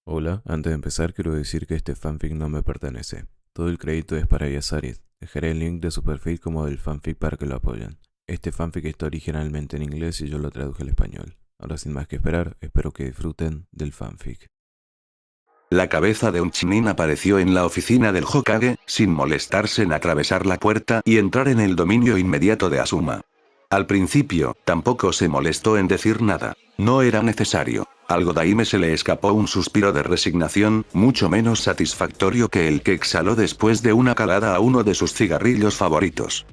Hola, antes de empezar quiero decir que este fanfic no me pertenece. Todo el crédito es para Yasarit. Dejaré el link de su perfil como del fanfic para que lo apoyen. Este fanfic está originalmente en inglés y yo lo traduje al español. Ahora sin más que esperar, espero que disfruten del fanfic. La cabeza de un Chunin apareció en la oficina del Hokage, sin molestarse en atravesar la puerta y entrar en el dominio inmediato de Asuma. Al principio, tampoco se molestó en decir nada. No era necesario. Al Godaime se le escapó un suspiro de resignación, mucho menos satisfactorio que el que exhaló después de una calada a uno de sus cigarrillos favoritos.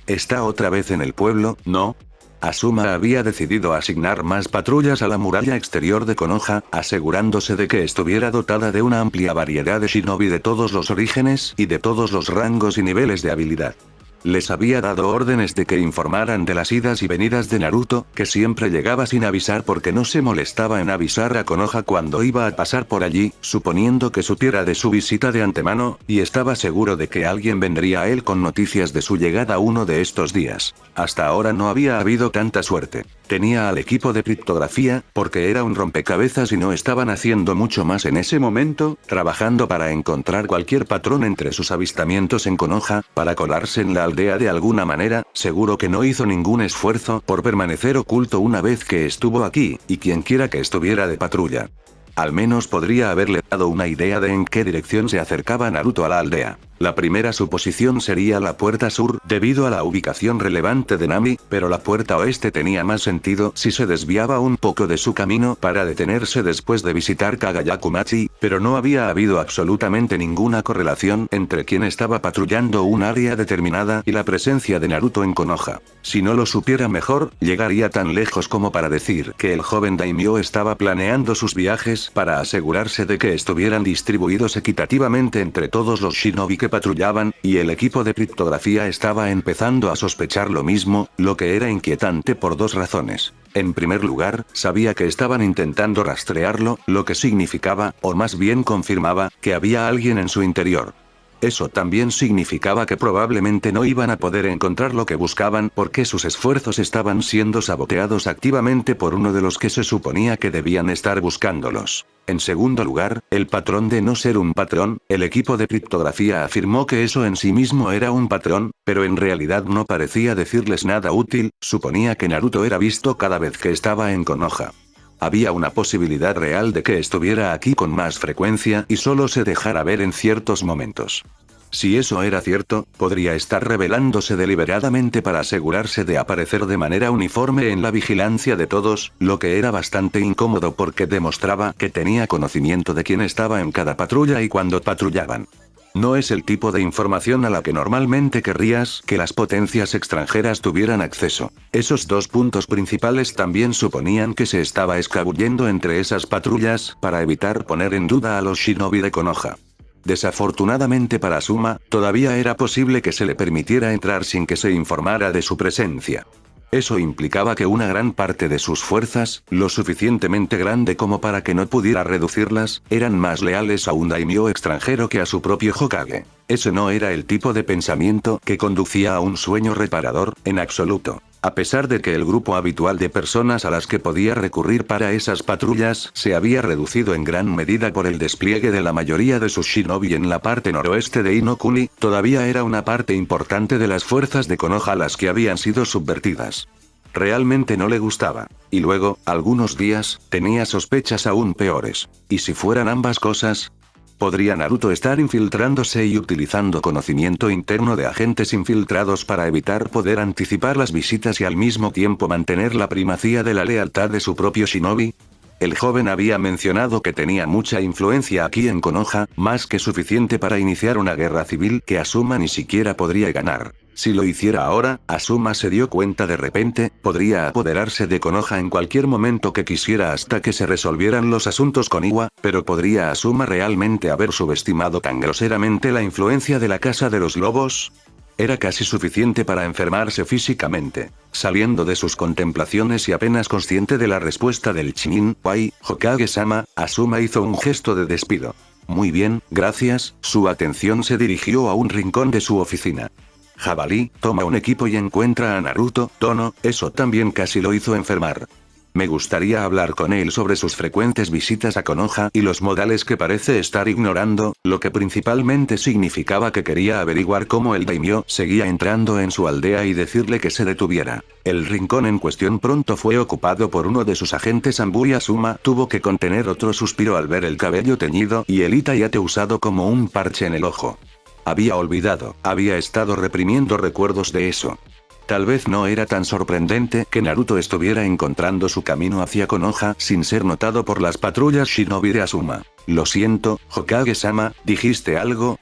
¿Está otra vez en el pueblo, no? Asuma había decidido asignar más patrullas a la muralla exterior de Konoha, asegurándose de que estuviera dotada de una amplia variedad de shinobi de todos los orígenes y de todos los rangos y niveles de habilidad. Les había dado órdenes de que informaran de las idas y venidas de Naruto, que siempre llegaba sin avisar porque no se molestaba en avisar a Konoha cuando iba a pasar por allí, suponiendo que supiera de su visita de antemano, y estaba seguro de que alguien vendría a él con noticias de su llegada uno de estos días. Hasta ahora no había habido tanta suerte. Tenía al equipo de criptografía, porque era un rompecabezas y no estaban haciendo mucho más en ese momento, trabajando para encontrar cualquier patrón entre sus avistamientos en Konoha, para colarse en la aldea de alguna manera. Seguro que no hizo ningún esfuerzo por permanecer oculto una vez que estuvo aquí, y quienquiera que estuviera de patrulla. Al menos podría haberle dado una idea de en qué dirección se acercaba Naruto a la aldea. La primera suposición sería la puerta sur, debido a la ubicación relevante de Nami, pero la puerta oeste tenía más sentido si se desviaba un poco de su camino para detenerse después de visitar Kagayakumachi, pero no había habido absolutamente ninguna correlación entre quien estaba patrullando un área determinada y la presencia de Naruto en Konoha. Si no lo supiera mejor, llegaría tan lejos como para decir que el joven daimyo estaba planeando sus viajes para asegurarse de que estuvieran distribuidos equitativamente entre todos los shinobi que patrullaban, y el equipo de criptografía estaba empezando a sospechar lo mismo, lo que era inquietante por dos razones. En primer lugar, sabía que estaban intentando rastrearlo, lo que significaba, o más bien confirmaba, que había alguien en su interior. Eso también significaba que probablemente no iban a poder encontrar lo que buscaban porque sus esfuerzos estaban siendo saboteados activamente por uno de los que se suponía que debían estar buscándolos. En segundo lugar, el patrón de no ser un patrón. El equipo de criptografía afirmó que eso en sí mismo era un patrón, pero en realidad no parecía decirles nada útil. Suponía que Naruto era visto cada vez que estaba en Konoha. Había una posibilidad real de que estuviera aquí con más frecuencia y solo se dejara ver en ciertos momentos. Si eso era cierto, podría estar revelándose deliberadamente para asegurarse de aparecer de manera uniforme en la vigilancia de todos, lo que era bastante incómodo porque demostraba que tenía conocimiento de quién estaba en cada patrulla y cuándo patrullaban. No es el tipo de información a la que normalmente querrías que las potencias extranjeras tuvieran acceso. Esos dos puntos principales también suponían que se estaba escabullendo entre esas patrullas para evitar poner en duda a los shinobi de Konoha. Desafortunadamente para Asuma, todavía era posible que se le permitiera entrar sin que se informara de su presencia. Eso implicaba que una gran parte de sus fuerzas, lo suficientemente grande como para que no pudiera reducirlas, eran más leales a un daimyo extranjero que a su propio Hokage. Ese no era el tipo de pensamiento que conducía a un sueño reparador, en absoluto. A pesar de que el grupo habitual de personas a las que podía recurrir para esas patrullas se había reducido en gran medida por el despliegue de la mayoría de sus shinobi en la parte noroeste de Inokuni, todavía era una parte importante de las fuerzas de Konoha las que habían sido subvertidas. Realmente no le gustaba. Y luego, algunos días, tenía sospechas aún peores. ¿Y si fueran ambas cosas? ¿Podría Naruto estar infiltrándose y utilizando conocimiento interno de agentes infiltrados para evitar poder anticipar las visitas y al mismo tiempo mantener la primacía de la lealtad de su propio shinobi? El joven había mencionado que tenía mucha influencia aquí en Konoha, más que suficiente para iniciar una guerra civil que Asuma ni siquiera podría ganar. Si lo hiciera ahora, Asuma se dio cuenta de repente, podría apoderarse de Konoha en cualquier momento que quisiera hasta que se resolvieran los asuntos con Iwa, pero ¿podría Asuma realmente haber subestimado tan groseramente la influencia de la Casa de los Lobos? Era casi suficiente para enfermarse físicamente. Saliendo de sus contemplaciones y apenas consciente de la respuesta del Chunin, Wai, Hokage-sama, Asuma hizo un gesto de despido. Muy bien, gracias. Su atención se dirigió a un rincón de su oficina. Jabalí, toma un equipo y encuentra a Naruto. Tono, eso también casi lo hizo enfermar. Me gustaría hablar con él sobre sus frecuentes visitas a Konoha y los modales que parece estar ignorando, lo que principalmente significaba que quería averiguar cómo el daimyo seguía entrando en su aldea y decirle que se detuviera. El rincón en cuestión pronto fue ocupado por uno de sus agentes. Anbu y Asuma tuvo que contener otro suspiro al ver el cabello teñido y el Itayate usado como un parche en el ojo. Había estado reprimiendo recuerdos de eso. Tal vez no era tan sorprendente que Naruto estuviera encontrando su camino hacia Konoha sin ser notado por las patrullas shinobi de Asuma. Lo siento, Hokage-sama, ¿dijiste algo?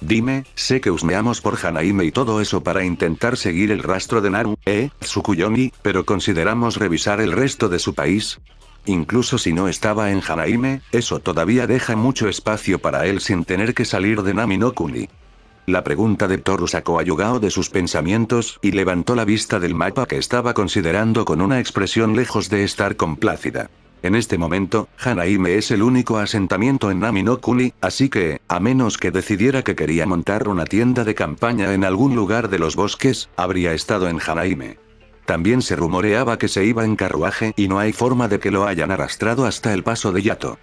Dime, sé que husmeamos por Hanaime y todo eso para intentar seguir el rastro de Naru, Tsukuyomi, pero consideramos revisar el resto de su país. Incluso si no estaba en Hanaime, eso todavía deja mucho espacio para él sin tener que salir de Nami no Kuni. La pregunta de Toru sacó a Yugao de sus pensamientos y levantó la vista del mapa que estaba considerando con una expresión lejos de estar complácida. En este momento, Hanaime es el único asentamiento en Nami no Kuni, así que, a menos que decidiera que quería montar una tienda de campaña en algún lugar de los bosques, habría estado en Hanaime. También se rumoreaba que se iba en carruaje y no hay forma de que lo hayan arrastrado hasta el paso de Yato.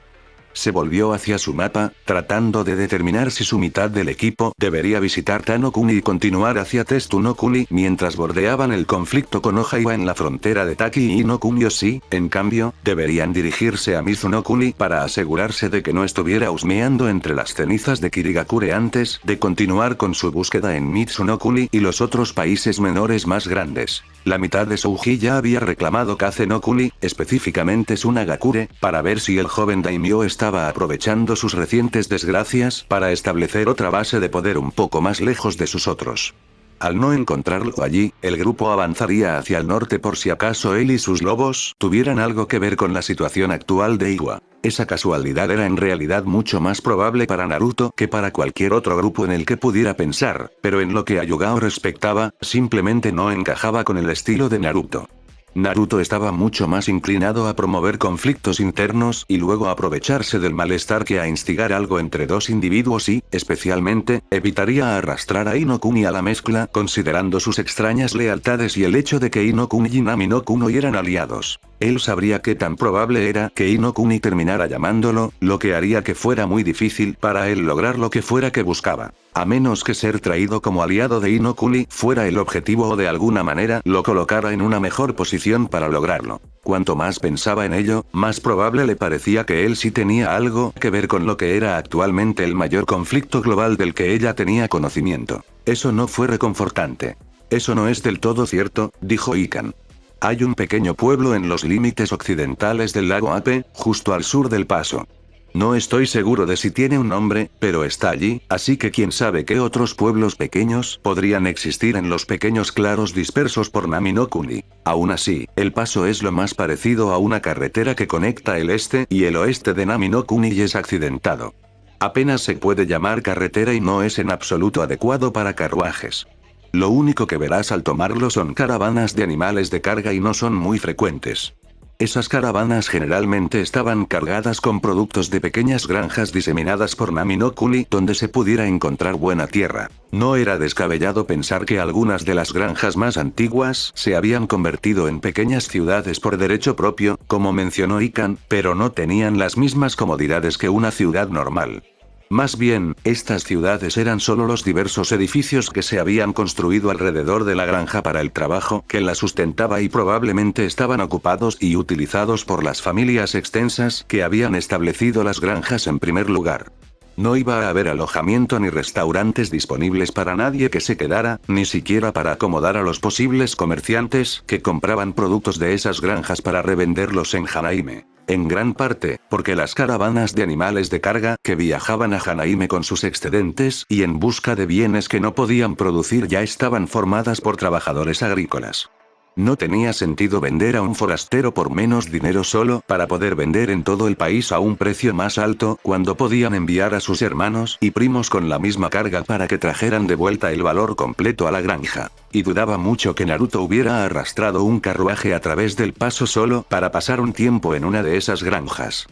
Se volvió hacia su mapa, tratando de determinar si su mitad del equipo debería visitar Tano Kuni y continuar hacia Testu no Kuni mientras bordeaban el conflicto con Ojaiba en la frontera de Taki y no Kuni, o si, en cambio, deberían dirigirse a Mizu no Kuni para asegurarse de que no estuviera husmeando entre las cenizas de Kirigakure antes de continuar con su búsqueda en Mitsu no Kuni y los otros países menores más grandes. La mitad de Souji ya había reclamado Kaze no Kuni, específicamente Sunagakure, para ver si el joven daimyo estaba aprovechando sus recientes desgracias para establecer otra base de poder un poco más lejos de sus otros. Al no encontrarlo allí, el grupo avanzaría hacia el norte por si acaso él y sus lobos tuvieran algo que ver con la situación actual de Iwa. Esa casualidad era en realidad mucho más probable para Naruto que para cualquier otro grupo en el que pudiera pensar, pero en lo que a Yugao respectaba, simplemente no encajaba con el estilo de Naruto. Naruto estaba mucho más inclinado a promover conflictos internos y luego aprovecharse del malestar que a instigar algo entre dos individuos y, especialmente, evitaría arrastrar a Inokuni a la mezcla considerando sus extrañas lealtades y el hecho de que Inokuni y Nami no Kuno eran aliados. Él sabría qué tan probable era que Inokuni terminara llamándolo, lo que haría que fuera muy difícil para él lograr lo que fuera que buscaba. A menos que ser traído como aliado de Inokuni fuera el objetivo o de alguna manera lo colocara en una mejor posición para lograrlo. Cuanto más pensaba en ello, más probable le parecía que él sí tenía algo que ver con lo que era actualmente el mayor conflicto global del que ella tenía conocimiento. Eso no fue reconfortante. Eso no es del todo cierto, dijo Ikan. Hay un pequeño pueblo en los límites occidentales del lago Ape, justo al sur del paso. No estoy seguro de si tiene un nombre, pero está allí, así que quién sabe qué otros pueblos pequeños podrían existir en los pequeños claros dispersos por Nami no Kuni. Aún así, el paso es lo más parecido a una carretera que conecta el este y el oeste de Nami no Kuni y es accidentado. Apenas se puede llamar carretera y no es en absoluto adecuado para carruajes. Lo único que verás al tomarlo son caravanas de animales de carga y no son muy frecuentes. Esas caravanas generalmente estaban cargadas con productos de pequeñas granjas diseminadas por Nami no Kuni donde se pudiera encontrar buena tierra. No era descabellado pensar que algunas de las granjas más antiguas se habían convertido en pequeñas ciudades por derecho propio, como mencionó Ikan, pero no tenían las mismas comodidades que una ciudad normal. Más bien, estas ciudades eran solo los diversos edificios que se habían construido alrededor de la granja para el trabajo que la sustentaba y probablemente estaban ocupados y utilizados por las familias extensas que habían establecido las granjas en primer lugar. No iba a haber alojamiento ni restaurantes disponibles para nadie que se quedara, ni siquiera para acomodar a los posibles comerciantes que compraban productos de esas granjas para revenderlos en Hanaime. En gran parte, porque las caravanas de animales de carga que viajaban a Hanaime con sus excedentes y en busca de bienes que no podían producir ya estaban formadas por trabajadores agrícolas. No tenía sentido vender a un forastero por menos dinero solo para poder vender en todo el país a un precio más alto cuando podían enviar a sus hermanos y primos con la misma carga para que trajeran de vuelta el valor completo a la granja. Y dudaba mucho que Naruto hubiera arrastrado un carruaje a través del paso solo para pasar un tiempo en una de esas granjas.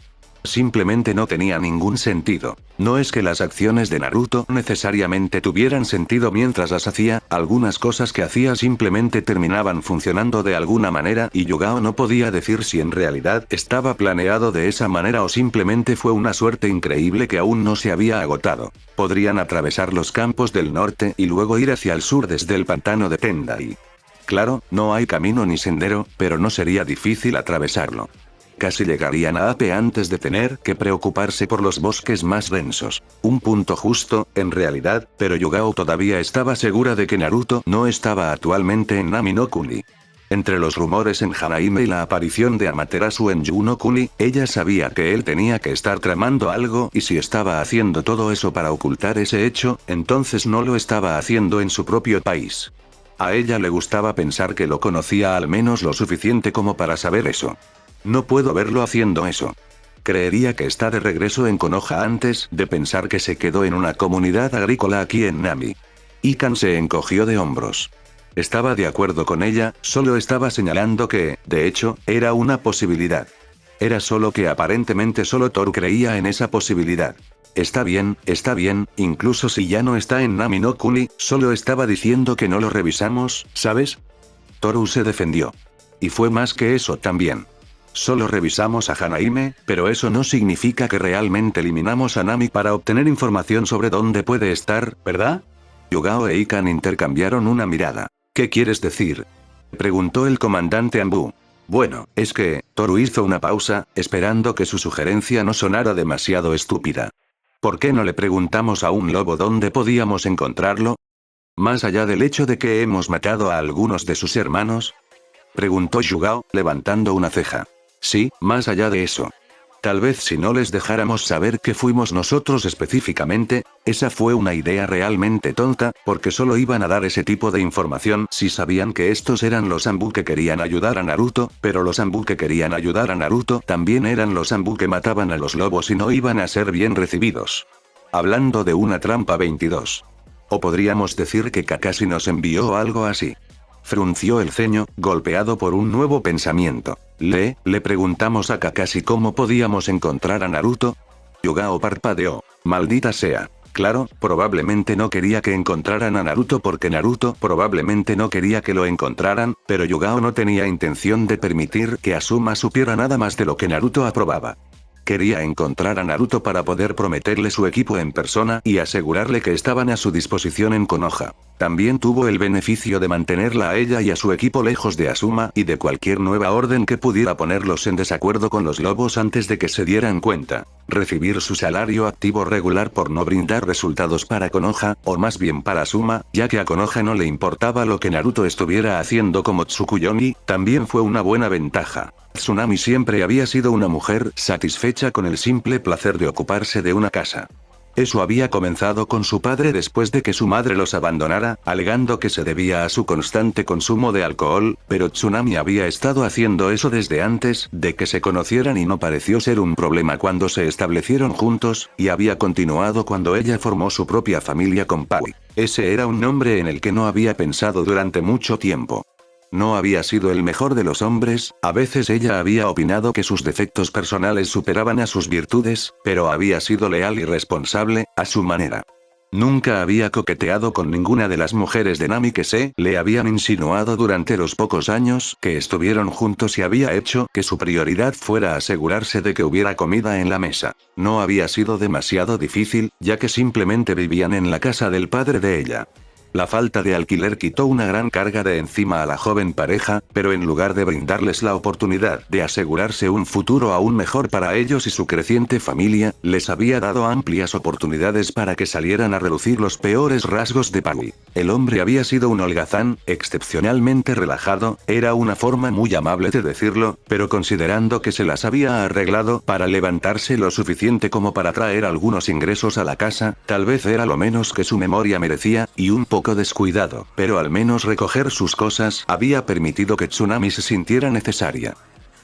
Simplemente no tenía ningún sentido. No es que las acciones de Naruto necesariamente tuvieran sentido mientras las hacía, algunas cosas que hacía simplemente terminaban funcionando de alguna manera y Yugao no podía decir si en realidad estaba planeado de esa manera o simplemente fue una suerte increíble que aún no se había agotado. Podrían atravesar los campos del norte y luego ir hacia el sur desde el pantano de Tendai. Claro, no hay camino ni sendero, pero no sería difícil atravesarlo. Casi llegarían a Ape antes de tener que preocuparse por los bosques más densos. Un punto justo, en realidad, pero Yugao todavía estaba segura de que Naruto no estaba actualmente en Nami no Kuni. Entre los rumores en Hanaime y la aparición de Amaterasu en Yu no Kuni, ella sabía que él tenía que estar tramando algo y si estaba haciendo todo eso para ocultar ese hecho, entonces no lo estaba haciendo en su propio país. A ella le gustaba pensar que lo conocía al menos lo suficiente como para saber eso. No puedo verlo haciendo eso. Creería que está de regreso en Konoha antes de pensar que se quedó en una comunidad agrícola aquí en Nami. Ikan se encogió de hombros. Estaba de acuerdo con ella, solo estaba señalando que, de hecho, era una posibilidad. Era solo que aparentemente solo Toru creía en esa posibilidad. Está bien, incluso si ya no está en Nami no Kuni, solo estaba diciendo que no lo revisamos, ¿sabes? Toru se defendió. Y fue más que eso también. Solo revisamos a Hanaime, pero eso no significa que realmente eliminamos a Nami para obtener información sobre dónde puede estar, ¿verdad? Yugao e Ikan intercambiaron una mirada. ¿Qué quieres decir?, preguntó el comandante Anbu. Bueno, es que, Toru hizo una pausa, esperando que su sugerencia no sonara demasiado estúpida. ¿Por qué no le preguntamos a un lobo dónde podíamos encontrarlo? ¿Más allá del hecho de que hemos matado a algunos de sus hermanos?, preguntó Yugao, levantando una ceja. Sí, más allá de eso. Tal vez si no les dejáramos saber que fuimos nosotros específicamente, esa fue una idea realmente tonta, porque solo iban a dar ese tipo de información si sabían que estos eran los Anbu que querían ayudar a Naruto, pero los Anbu que querían ayudar a Naruto también eran los Anbu que mataban a los lobos y no iban a ser bien recibidos. Hablando de una trampa 22. O podríamos decir que Kakashi nos envió algo así. Frunció el ceño, golpeado por un nuevo pensamiento. Le preguntamos a Kakashi cómo podíamos encontrar a Naruto. Yugao parpadeó. Maldita sea. Claro, probablemente no quería que encontraran a Naruto porque Naruto probablemente no quería que lo encontraran, pero Yugao no tenía intención de permitir que Asuma supiera nada más de lo que Naruto aprobaba. Quería encontrar a Naruto para poder prometerle su equipo en persona y asegurarle que estaban a su disposición en Konoha. También tuvo el beneficio de mantenerla a ella y a su equipo lejos de Asuma y de cualquier nueva orden que pudiera ponerlos en desacuerdo con los lobos antes de que se dieran cuenta. Recibir su salario activo regular por no brindar resultados para Konoha, o más bien para Asuma, ya que a Konoha no le importaba lo que Naruto estuviera haciendo como Tsukuyomi, también fue una buena ventaja. Tsunami siempre había sido una mujer satisfecha con el simple placer de ocuparse de una casa. Eso había comenzado con su padre después de que su madre los abandonara, alegando que se debía a su constante consumo de alcohol, pero Tsunami había estado haciendo eso desde antes de que se conocieran y no pareció ser un problema cuando se establecieron juntos, y había continuado cuando ella formó su propia familia con Pai. Ese era un nombre en el que no había pensado durante mucho tiempo. No había sido el mejor de los hombres, a veces ella había opinado que sus defectos personales superaban a sus virtudes, pero había sido leal y responsable, a su manera. Nunca había coqueteado con ninguna de las mujeres de Nami que se le habían insinuado durante los pocos años que estuvieron juntos y había hecho que su prioridad fuera asegurarse de que hubiera comida en la mesa. No había sido demasiado difícil, ya que simplemente vivían en la casa del padre de ella. La falta de alquiler quitó una gran carga de encima a la joven pareja, pero en lugar de brindarles la oportunidad de asegurarse un futuro aún mejor para ellos y su creciente familia, les había dado amplias oportunidades para que salieran a relucir los peores rasgos de Pai. El hombre había sido un holgazán, excepcionalmente relajado, era una forma muy amable de decirlo, pero considerando que se las había arreglado para levantarse lo suficiente como para traer algunos ingresos a la casa, tal vez era lo menos que su memoria merecía, y un poco descuidado, pero al menos recoger sus cosas había permitido que Tsunami se sintiera necesaria.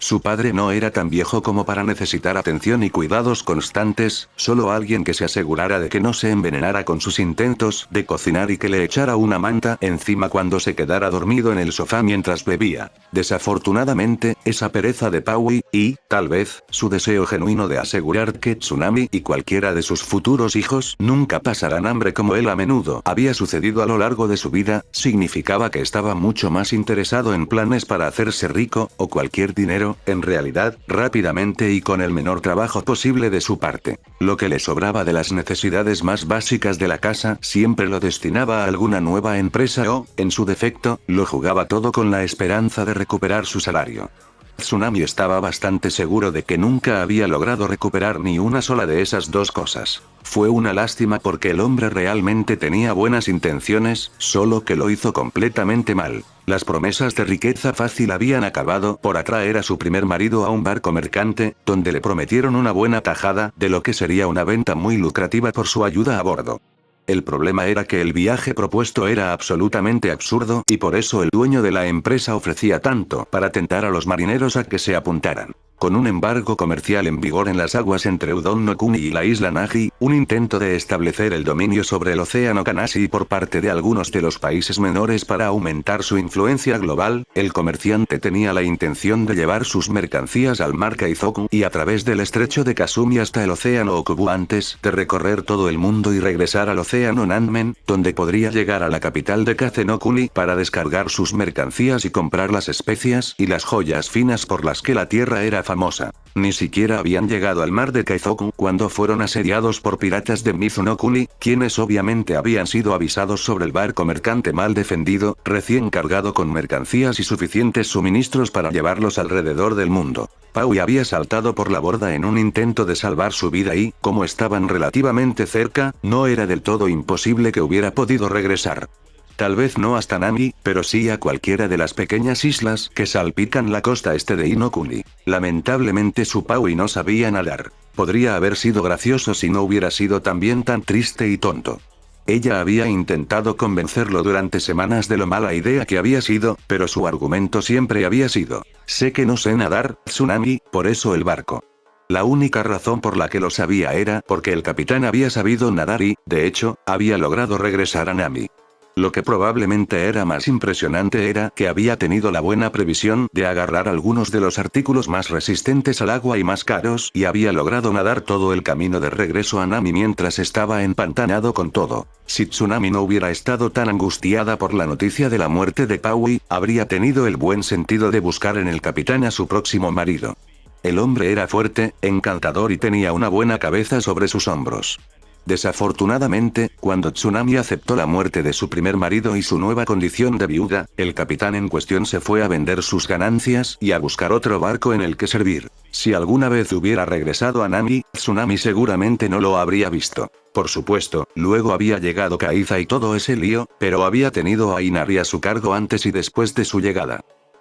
Su padre no era tan viejo como para necesitar atención y cuidados constantes, solo alguien que se asegurara de que no se envenenara con sus intentos de cocinar y que le echara una manta encima cuando se quedara dormido en el sofá mientras bebía. Desafortunadamente, esa pereza de Paui, y, tal vez, su deseo genuino de asegurar que Tsunami y cualquiera de sus futuros hijos nunca pasarán hambre como él a menudo había sucedido a lo largo de su vida, significaba que estaba mucho más interesado en planes para hacerse rico, o cualquier dinero, en realidad, rápidamente y con el menor trabajo posible de su parte. Lo que le sobraba de las necesidades más básicas de la casa siempre lo destinaba a alguna nueva empresa o, en su defecto, lo jugaba todo con la esperanza de recuperar su salario. Tsunami estaba bastante seguro de que nunca había logrado recuperar ni una sola de esas dos cosas. Fue una lástima porque el hombre realmente tenía buenas intenciones, solo que lo hizo completamente mal. Las promesas de riqueza fácil habían acabado por atraer a su primer marido a un barco mercante, donde le prometieron una buena tajada de lo que sería una venta muy lucrativa por su ayuda a bordo. El problema era que el viaje propuesto era absolutamente absurdo y por eso el dueño de la empresa ofrecía tanto para tentar a los marineros a que se apuntaran. Con un embargo comercial en vigor en las aguas entre Udon no Kuni y la isla Nagi, un intento de establecer el dominio sobre el océano Kanashi por parte de algunos de los países menores para aumentar su influencia global, el comerciante tenía la intención de llevar sus mercancías al mar Kaizoku y a través del estrecho de Kasumi hasta el océano Okubu antes de recorrer todo el mundo y regresar al océano Nanmen, donde podría llegar a la capital de Kaze no Kuni para descargar sus mercancías y comprar las especias y las joyas finas por las que la tierra era famosa. Ni siquiera habían llegado al mar de Kaizoku cuando fueron asediados por piratas de Mizuno Kuni, quienes obviamente habían sido avisados sobre el barco mercante mal defendido, recién cargado con mercancías y suficientes suministros para llevarlos alrededor del mundo. Paui había saltado por la borda en un intento de salvar su vida y, como estaban relativamente cerca, no era del todo imposible que hubiera podido regresar. Tal vez no hasta Nami, pero sí a cualquiera de las pequeñas islas que salpican la costa este de Inokuni. Lamentablemente su Paui no sabía nadar. Podría haber sido gracioso si no hubiera sido también tan triste y tonto. Ella había intentado convencerlo durante semanas de lo mala idea que había sido, pero su argumento siempre había sido: sé que no sé nadar, Tsunami, por eso el barco. La única razón por la que lo sabía era porque el capitán había sabido nadar y, de hecho, había logrado regresar a Nami. Lo que probablemente era más impresionante era que había tenido la buena previsión de agarrar algunos de los artículos más resistentes al agua y más caros y había logrado nadar todo el camino de regreso a Nami mientras estaba empantanado con todo. Si Tsunami no hubiera estado tan angustiada por la noticia de la muerte de Paui, habría tenido el buen sentido de buscar en el capitán a su próximo marido. El hombre era fuerte, encantador y tenía una buena cabeza sobre sus hombros. Desafortunadamente, cuando Tsunami aceptó la muerte de su primer marido y su nueva condición de viuda, el capitán en cuestión se fue a vender sus ganancias y a buscar otro barco en el que servir. Si alguna vez hubiera regresado a Nami, Tsunami seguramente no lo habría visto. Por supuesto, luego había llegado Kaiza y todo ese lío, pero había tenido a Inari a su cargo antes y después de su llegada.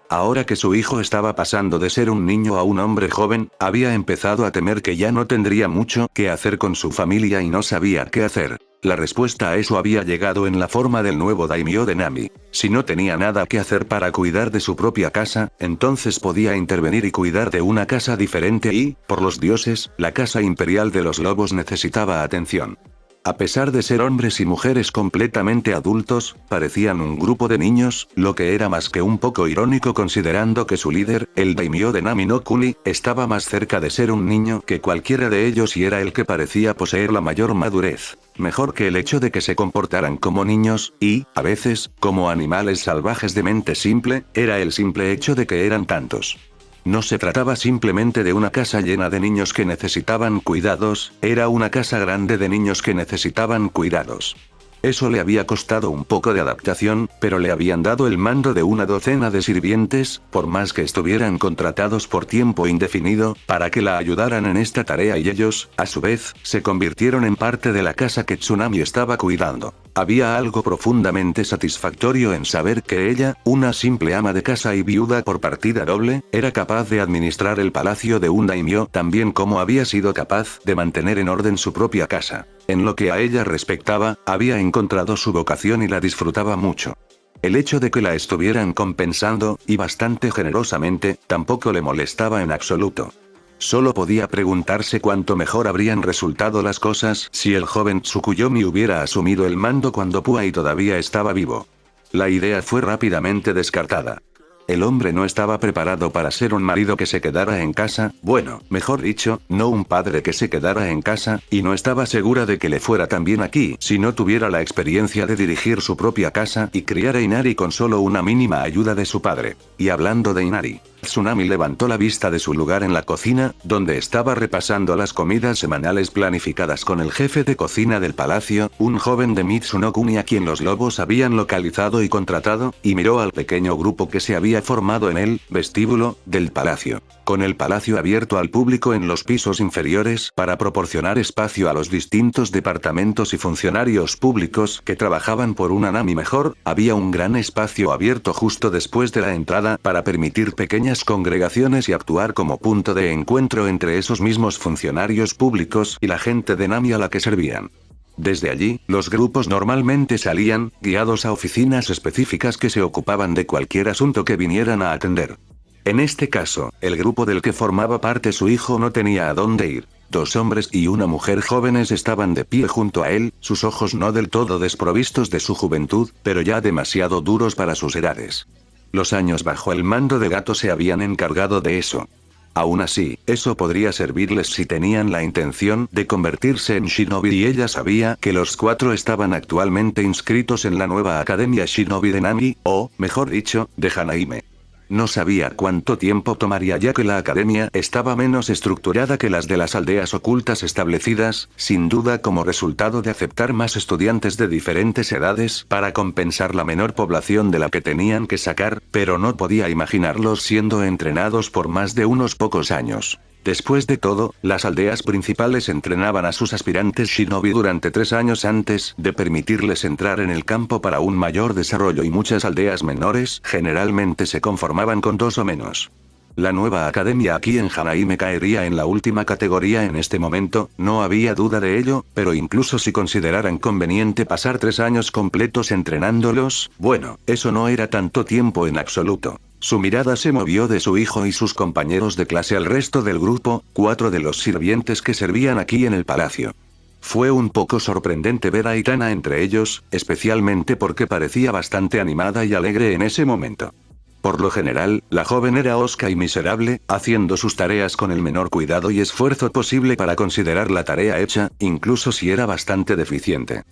Ahora que su hijo estaba pasando de ser un niño a un hombre joven, había empezado a temer que ya no tendría mucho que hacer con su familia y no sabía qué hacer. La respuesta a eso había llegado en la forma del nuevo daimyo de Nami. Si no tenía nada que hacer para cuidar de su propia casa, entonces podía intervenir y cuidar de una casa diferente y, por los dioses, la casa imperial de los lobos necesitaba atención. A pesar de ser hombres y mujeres completamente adultos, parecían un grupo de niños, lo que era más que un poco irónico considerando que su líder, el daimyo de Nami no Kuni, estaba más cerca de ser un niño que cualquiera de ellos y era el que parecía poseer la mayor madurez. Mejor que el hecho de que se comportaran como niños, y, a veces, como animales salvajes de mente simple, era el simple hecho de que eran tantos. No se trataba simplemente de una casa llena de niños que necesitaban cuidados, era una casa grande de niños que necesitaban cuidados. Eso le había costado un poco de adaptación, pero le habían dado el mando de una docena de sirvientes, por más que estuvieran contratados por tiempo indefinido, para que la ayudaran en esta tarea y ellos, a su vez, se convirtieron en parte de la casa que Tsunami estaba cuidando. Había algo profundamente satisfactorio en saber que ella, una simple ama de casa y viuda por partida doble, era capaz de administrar el palacio de un daimyo tan bien como había sido capaz de mantener en orden su propia casa. En lo que a ella respectaba, había encontrado su vocación y la disfrutaba mucho. El hecho de que la estuvieran compensando, y bastante generosamente, tampoco le molestaba en absoluto. Solo podía preguntarse cuánto mejor habrían resultado las cosas si el joven Tsukuyomi hubiera asumido el mando cuando Puai todavía estaba vivo. La idea fue rápidamente descartada. El hombre no estaba preparado para ser un marido que se quedara en casa, bueno, mejor dicho, no un padre que se quedara en casa, y no estaba segura de que le fuera tan bien aquí si no tuviera la experiencia de dirigir su propia casa y criar a Inari con solo una mínima ayuda de su padre. Y hablando de Inari, Tsunami levantó la vista de su lugar en la cocina, donde estaba repasando las comidas semanales planificadas con el jefe de cocina del palacio, un joven de Mitsuno-kuni a quien los lobos habían localizado y contratado, y miró al pequeño grupo que se había formado en el vestíbulo del palacio. Con el palacio abierto al público en los pisos inferiores para proporcionar espacio a los distintos departamentos y funcionarios públicos que trabajaban por una Nami mejor, había un gran espacio abierto justo después de la entrada para permitir pequeñas congregaciones y actuar como punto de encuentro entre esos mismos funcionarios públicos y la gente de Nami a la que servían. Desde allí, los grupos normalmente salían, guiados a oficinas específicas que se ocupaban de cualquier asunto que vinieran a atender. En este caso, el grupo del que formaba parte su hijo no tenía a dónde ir. 2 hombres y una mujer jóvenes estaban de pie junto a él, sus ojos no del todo desprovistos de su juventud, pero ya demasiado duros para sus edades. Los años bajo el mando de Gato se habían encargado de eso. Aún así, eso podría servirles si tenían la intención de convertirse en shinobi y ella sabía que los 4 estaban actualmente inscritos en la nueva Academia Shinobi de Nami, o, mejor dicho, de Hanaime. No sabía cuánto tiempo tomaría ya que la academia estaba menos estructurada que las de las aldeas ocultas establecidas, sin duda como resultado de aceptar más estudiantes de diferentes edades para compensar la menor población de la que tenían que sacar, pero no podía imaginarlos siendo entrenados por más de unos pocos años. Después de todo, las aldeas principales entrenaban a sus aspirantes shinobi durante 3 años antes de permitirles entrar en el campo para un mayor desarrollo y muchas aldeas menores generalmente se conformaban con 2 o menos. La nueva academia aquí en Hanaime caería en la última categoría en este momento, no había duda de ello, pero incluso si consideraran conveniente pasar 3 años completos entrenándolos, bueno, eso no era tanto tiempo en absoluto. Su mirada se movió de su hijo y sus compañeros de clase al resto del grupo, 4 de los sirvientes que servían aquí en el palacio. Fue un poco sorprendente ver a Itana entre ellos, especialmente porque parecía bastante animada y alegre en ese momento. Por lo general, la joven era hosca y miserable, haciendo sus tareas con el menor cuidado y esfuerzo posible para considerar la tarea hecha, incluso si era bastante deficiente.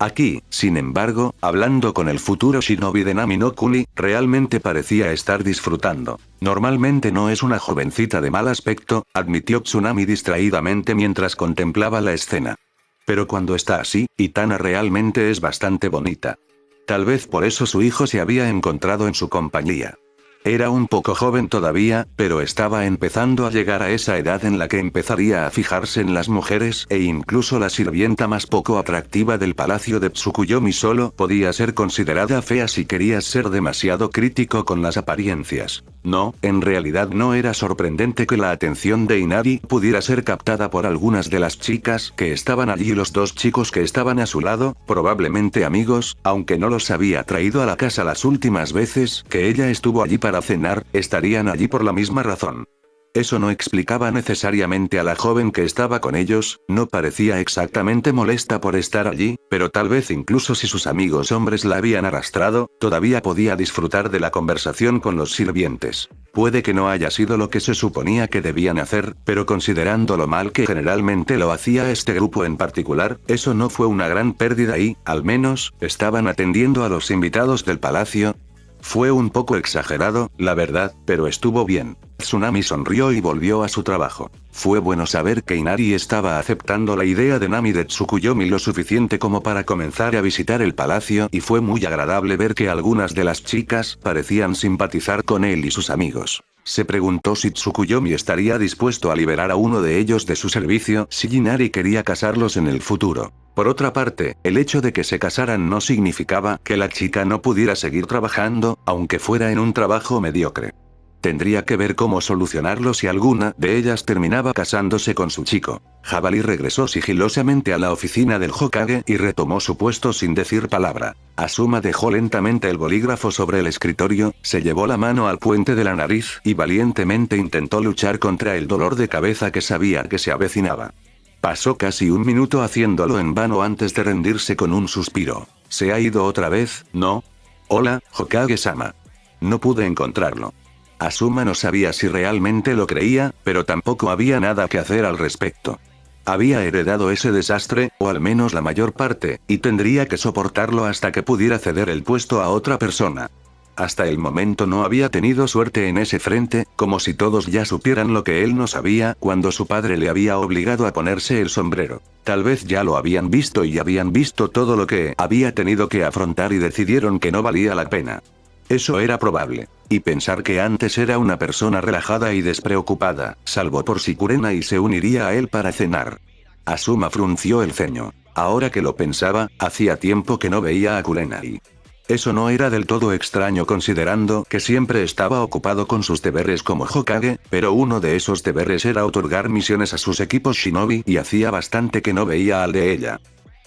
Aquí, sin embargo, hablando con el futuro shinobi de Nami no Kuni, realmente parecía estar disfrutando. Normalmente no es una jovencita de mal aspecto, admitió Tsunami distraídamente mientras contemplaba la escena. Pero cuando está así, Itana realmente es bastante bonita. Tal vez por eso su hijo se había encontrado en su compañía. Era un poco joven todavía, pero estaba empezando a llegar a esa edad en la que empezaría a fijarse en las mujeres e incluso la sirvienta más poco atractiva del palacio de Tsukuyomi solo podía ser considerada fea si querías ser demasiado crítico con las apariencias. No, en realidad no era sorprendente que la atención de Inari pudiera ser captada por algunas de las chicas que estaban allí y los 2 chicos que estaban a su lado, probablemente amigos, aunque no los había traído a la casa las últimas veces que ella estuvo allí para cenar, estarían allí por la misma razón. Eso no explicaba necesariamente a la joven que estaba con ellos, no parecía exactamente molesta por estar allí, pero tal vez incluso si sus amigos hombres la habían arrastrado, todavía podía disfrutar de la conversación con los sirvientes. Puede que no haya sido lo que se suponía que debían hacer, pero considerando lo mal que generalmente lo hacía este grupo en particular, eso no fue una gran pérdida y, al menos, estaban atendiendo a los invitados del palacio. Fue un poco exagerado, la verdad, pero estuvo bien. Tsunami sonrió y volvió a su trabajo. Fue bueno saber que Inari estaba aceptando la idea de Nami de Tsukuyomi lo suficiente como para comenzar a visitar el palacio y fue muy agradable ver que algunas de las chicas parecían simpatizar con él y sus amigos. Se preguntó si Tsukuyomi estaría dispuesto a liberar a uno de ellos de su servicio si Inari quería casarlos en el futuro. Por otra parte, el hecho de que se casaran no significaba que la chica no pudiera seguir trabajando, aunque fuera en un trabajo mediocre. Tendría que ver cómo solucionarlo si alguna de ellas terminaba casándose con su chico. Jabalí regresó sigilosamente a la oficina del Hokage y retomó su puesto sin decir palabra. Asuma dejó lentamente el bolígrafo sobre el escritorio, se llevó la mano al puente de la nariz y valientemente intentó luchar contra el dolor de cabeza que sabía que se avecinaba. Pasó casi un minuto haciéndolo en vano antes de rendirse con un suspiro. ¿Se ha ido otra vez, no? Hola, Hokage-sama. No pude encontrarlo. Asuma no sabía si realmente lo creía, pero tampoco había nada que hacer al respecto. Había heredado ese desastre, o al menos la mayor parte, y tendría que soportarlo hasta que pudiera ceder el puesto a otra persona. Hasta el momento no había tenido suerte en ese frente, como si todos ya supieran lo que él no sabía cuando su padre le había obligado a ponerse el sombrero. Tal vez ya lo habían visto y habían visto todo lo que había tenido que afrontar y decidieron que no valía la pena. Eso era probable. Y pensar que antes era una persona relajada y despreocupada, salvo por si Kurenai se uniría a él para cenar. Asuma frunció el ceño. Ahora que lo pensaba, hacía tiempo que no veía a Kurenai. Eso no era del todo extraño considerando que siempre estaba ocupado con sus deberes como Hokage, pero uno de esos deberes era otorgar misiones a sus equipos shinobi y hacía bastante que no veía al de ella.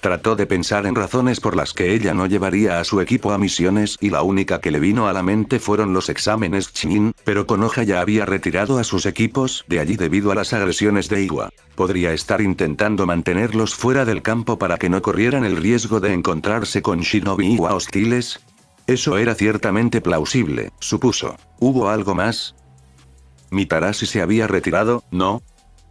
Trató de pensar en razones por las que ella no llevaría a su equipo a misiones y la única que le vino a la mente fueron los exámenes Chunin, pero Konoha ya había retirado a sus equipos de allí debido a las agresiones de Iwa. ¿Podría estar intentando mantenerlos fuera del campo para que no corrieran el riesgo de encontrarse con shinobi Iwa hostiles? Eso era ciertamente plausible, supuso. ¿Hubo algo más? Mitarashi se había retirado, ¿no?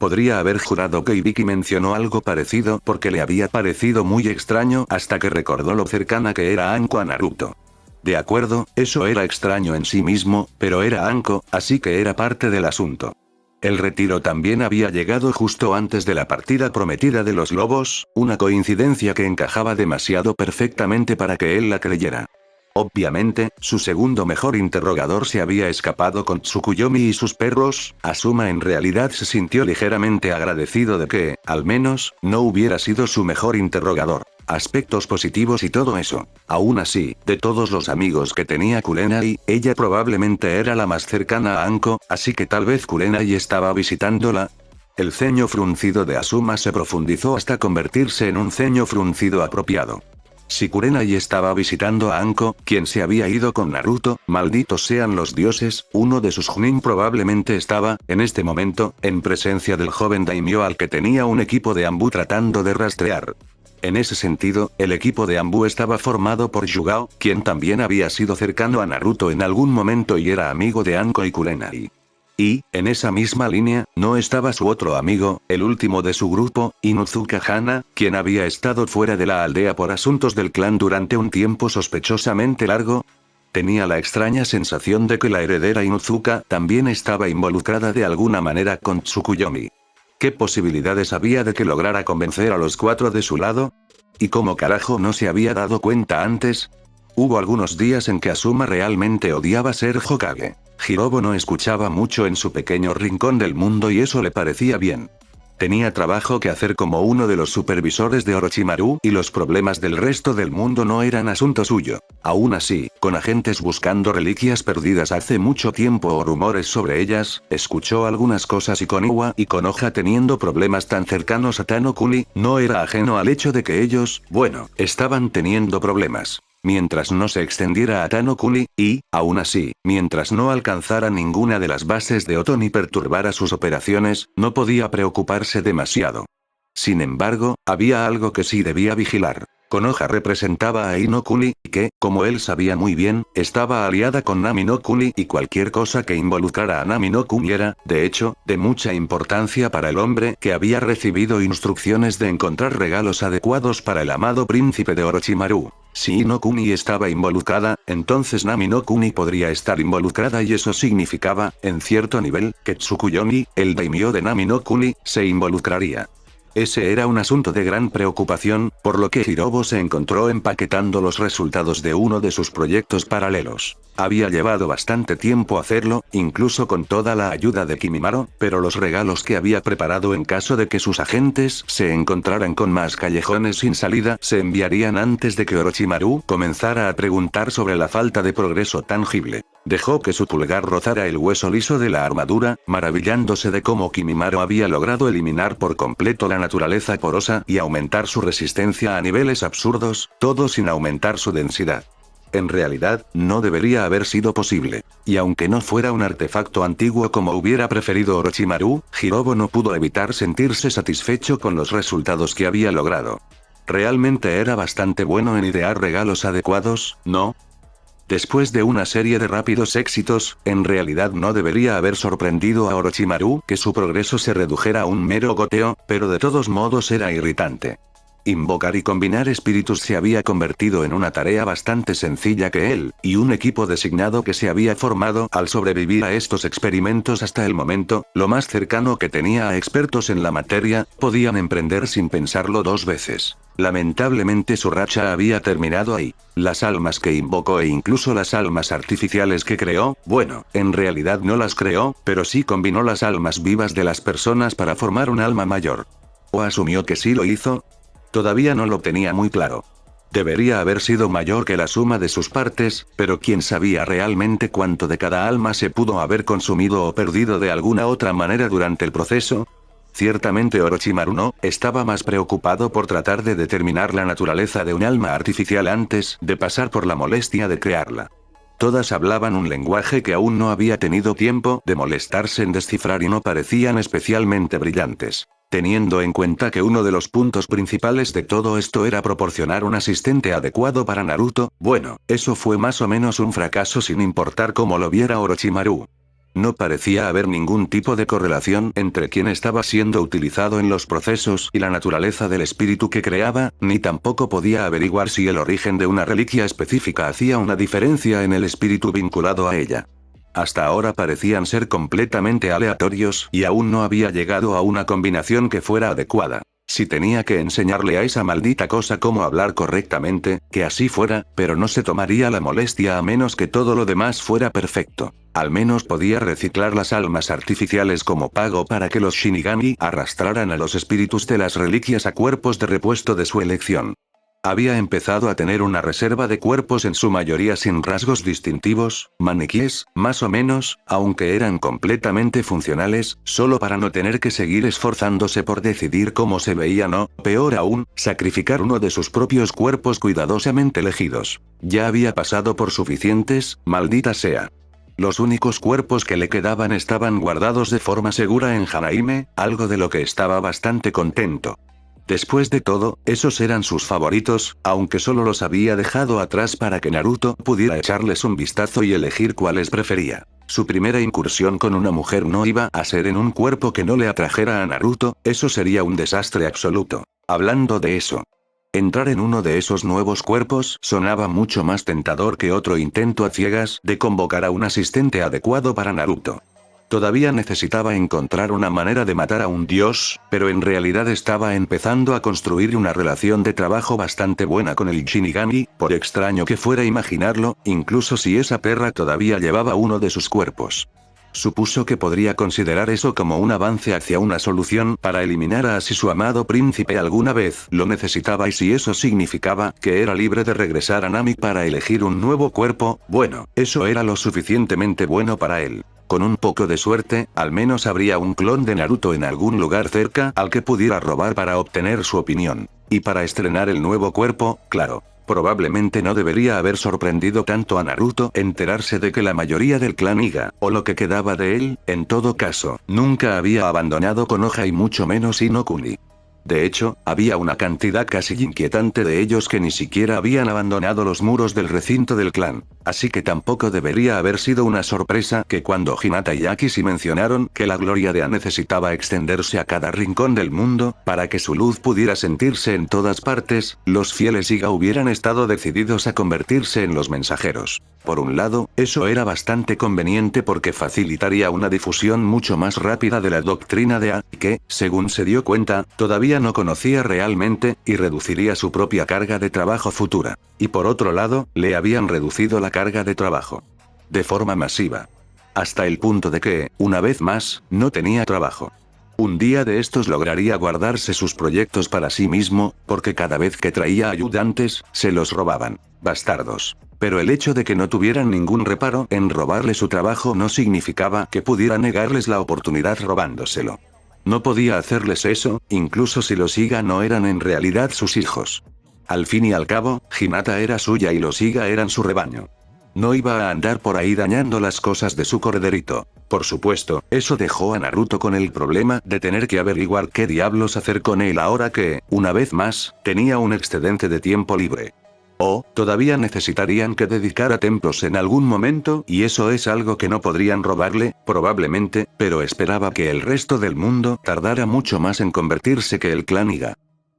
Podría haber jurado que Ibiki mencionó algo parecido porque le había parecido muy extraño hasta que recordó lo cercana que era Anko a Naruto. De acuerdo, eso era extraño en sí mismo, pero era Anko, así que era parte del asunto. El retiro también había llegado justo antes de la partida prometida de los lobos, una coincidencia que encajaba demasiado perfectamente para que él la creyera. Obviamente, su segundo mejor interrogador se había escapado con Tsukuyomi y sus perros. Asuma en realidad se sintió ligeramente agradecido de que, al menos, no hubiera sido su mejor interrogador. Aspectos positivos y todo eso. Aún así, de todos los amigos que tenía Kurenai, ella probablemente era la más cercana a Anko, así que tal vez Kurenai estaba visitándola. El ceño fruncido de Asuma se profundizó hasta convertirse en un ceño fruncido apropiado. Si Kurenai estaba visitando a Anko, quien se había ido con Naruto, malditos sean los dioses, uno de sus Chunin probablemente estaba, en este momento, en presencia del joven daimyo al que tenía un equipo de Anbu tratando de rastrear. En ese sentido, el equipo de Anbu estaba formado por Yugao, quien también había sido cercano a Naruto en algún momento y era amigo de Anko y Kurenai. Y, en esa misma línea, no estaba su otro amigo, el último de su grupo, Inuzuka Hana, quien había estado fuera de la aldea por asuntos del clan durante un tiempo sospechosamente largo. Tenía la extraña sensación de que la heredera Inuzuka también estaba involucrada de alguna manera con Tsukuyomi. ¿Qué posibilidades había de que lograra convencer a los cuatro de su lado? ¿Y cómo carajo no se había dado cuenta antes? Hubo algunos días en que Asuma realmente odiaba ser Hokage. Hirobo no escuchaba mucho en su pequeño rincón del mundo y eso le parecía bien. Tenía trabajo que hacer como uno de los supervisores de Orochimaru y los problemas del resto del mundo no eran asunto suyo. Aún así, con agentes buscando reliquias perdidas hace mucho tiempo o rumores sobre ellas, escuchó algunas cosas y con Iwa y Konoha teniendo problemas tan cercanos a Tano Kuni, no era ajeno al hecho de que ellos, bueno, estaban teniendo problemas. Mientras no se extendiera a Tano Kuni, y, aún así, mientras no alcanzara ninguna de las bases de Oto ni perturbara sus operaciones, no podía preocuparse demasiado. Sin embargo, había algo que sí debía vigilar. Konoha representaba a Ino Kuni, que, como él sabía muy bien, estaba aliada con Nami no Kuni y cualquier cosa que involucrara a Nami no Kuni era, de hecho, de mucha importancia para el hombre que había recibido instrucciones de encontrar regalos adecuados para el amado príncipe de Orochimaru. Si Ino Kuni estaba involucrada, entonces Nami no Kuni podría estar involucrada y eso significaba, en cierto nivel, que Tsukuyomi, el daimyo de Nami no Kuni, se involucraría. Ese era un asunto de gran preocupación, por lo que Hirobo se encontró empaquetando los resultados de uno de sus proyectos paralelos. Había llevado bastante tiempo hacerlo, incluso con toda la ayuda de Kimimaro, pero los regalos que había preparado en caso de que sus agentes se encontraran con más callejones sin salida se enviarían antes de que Orochimaru comenzara a preguntar sobre la falta de progreso tangible. Dejó que su pulgar rozara el hueso liso de la armadura, maravillándose de cómo Kimimaro había logrado eliminar por completo la naturaleza porosa y aumentar su resistencia a niveles absurdos, todo sin aumentar su densidad. En realidad, no debería haber sido posible. Y aunque no fuera un artefacto antiguo como hubiera preferido Orochimaru, Hirobo no pudo evitar sentirse satisfecho con los resultados que había logrado. Realmente era bastante bueno en idear regalos adecuados, ¿no? Después de una serie de rápidos éxitos, en realidad no debería haber sorprendido a Orochimaru que su progreso se redujera a un mero goteo, pero de todos modos era irritante. Invocar y combinar espíritus se había convertido en una tarea bastante sencilla que él, y un equipo designado que se había formado al sobrevivir a estos experimentos hasta el momento, lo más cercano que tenía a expertos en la materia, podían emprender sin pensarlo dos veces. Lamentablemente su racha había terminado ahí. Las almas que invocó e incluso las almas artificiales que creó, bueno, en realidad no las creó, pero sí combinó las almas vivas de las personas para formar un alma mayor. ¿O asumió que sí lo hizo? Todavía no lo tenía muy claro. Debería haber sido mayor que la suma de sus partes, pero ¿quién sabía realmente cuánto de cada alma se pudo haber consumido o perdido de alguna otra manera durante el proceso? Ciertamente Orochimaru no estaba más preocupado por tratar de determinar la naturaleza de un alma artificial antes de pasar por la molestia de crearla. Todas hablaban un lenguaje que aún no había tenido tiempo de molestarse en descifrar y no parecían especialmente brillantes. Teniendo en cuenta que uno de los puntos principales de todo esto era proporcionar un asistente adecuado para Naruto, bueno, eso fue más o menos un fracaso sin importar cómo lo viera Orochimaru. No parecía haber ningún tipo de correlación entre quién estaba siendo utilizado en los procesos y la naturaleza del espíritu que creaba, ni tampoco podía averiguar si el origen de una reliquia específica hacía una diferencia en el espíritu vinculado a ella. Hasta ahora parecían ser completamente aleatorios y aún no había llegado a una combinación que fuera adecuada. Si tenía que enseñarle a esa maldita cosa cómo hablar correctamente, que así fuera, pero no se tomaría la molestia a menos que todo lo demás fuera perfecto. Al menos podía reciclar las almas artificiales como pago para que los Shinigami arrastraran a los espíritus de las reliquias a cuerpos de repuesto de su elección. Había empezado a tener una reserva de cuerpos en su mayoría sin rasgos distintivos, maniquíes, más o menos, aunque eran completamente funcionales, solo para no tener que seguir esforzándose por decidir cómo se veían o, peor aún, sacrificar uno de sus propios cuerpos cuidadosamente elegidos. Ya había pasado por suficientes, maldita sea. Los únicos cuerpos que le quedaban estaban guardados de forma segura en Hanaime, algo de lo que estaba bastante contento. Después de todo, esos eran sus favoritos, aunque solo los había dejado atrás para que Naruto pudiera echarles un vistazo y elegir cuáles prefería. Su primera incursión con una mujer no iba a ser en un cuerpo que no le atrajera a Naruto, eso sería un desastre absoluto. Hablando de eso, entrar en uno de esos nuevos cuerpos sonaba mucho más tentador que otro intento a ciegas de convocar a un asistente adecuado para Naruto. Todavía necesitaba encontrar una manera de matar a un dios, pero en realidad estaba empezando a construir una relación de trabajo bastante buena con el Shinigami, por extraño que fuera imaginarlo, incluso si esa perra todavía llevaba uno de sus cuerpos. Supuso que podría considerar eso como un avance hacia una solución para eliminar a si su amado príncipe alguna vez lo necesitaba y si eso significaba que era libre de regresar a Namek para elegir un nuevo cuerpo, bueno, eso era lo suficientemente bueno para él. Con un poco de suerte, al menos habría un clon de Naruto en algún lugar cerca al que pudiera robar para obtener su opinión. Y para estrenar el nuevo cuerpo, claro. Probablemente no debería haber sorprendido tanto a Naruto enterarse de que la mayoría del clan Iga, o lo que quedaba de él, en todo caso, nunca había abandonado Konoha y mucho menos Inokuni. De hecho, había una cantidad casi inquietante de ellos que ni siquiera habían abandonado los muros del recinto del clan. Así que tampoco debería haber sido una sorpresa que cuando Hinata y Akishi mencionaron que la gloria de A necesitaba extenderse a cada rincón del mundo, para que su luz pudiera sentirse en todas partes, los fieles Iga hubieran estado decididos a convertirse en los mensajeros. Por un lado, eso era bastante conveniente porque facilitaría una difusión mucho más rápida de la doctrina de A, que, según se dio cuenta, todavía no conocía realmente, y reduciría su propia carga de trabajo futura. Y por otro lado, le habían reducido la carga de trabajo. De forma masiva. Hasta el punto de que, una vez más, no tenía trabajo. Un día de estos lograría guardarse sus proyectos para sí mismo, porque cada vez que traía ayudantes, se los robaban. Bastardos. Pero el hecho de que no tuvieran ningún reparo en robarle su trabajo no significaba que pudiera negarles la oportunidad robándoselo. No podía hacerles eso, incluso si los Iga no eran en realidad sus hijos. Al fin y al cabo, Hinata era suya y los Iga eran su rebaño. No iba a andar por ahí dañando las cosas de su corderito. Por supuesto, eso dejó a Naruto con el problema de tener que averiguar qué diablos hacer con él ahora que, una vez más, tenía un excedente de tiempo libre. Todavía necesitarían que dedicara templos en algún momento y eso es algo que no podrían robarle, probablemente, pero esperaba que el resto del mundo tardara mucho más en convertirse que el clan Iga.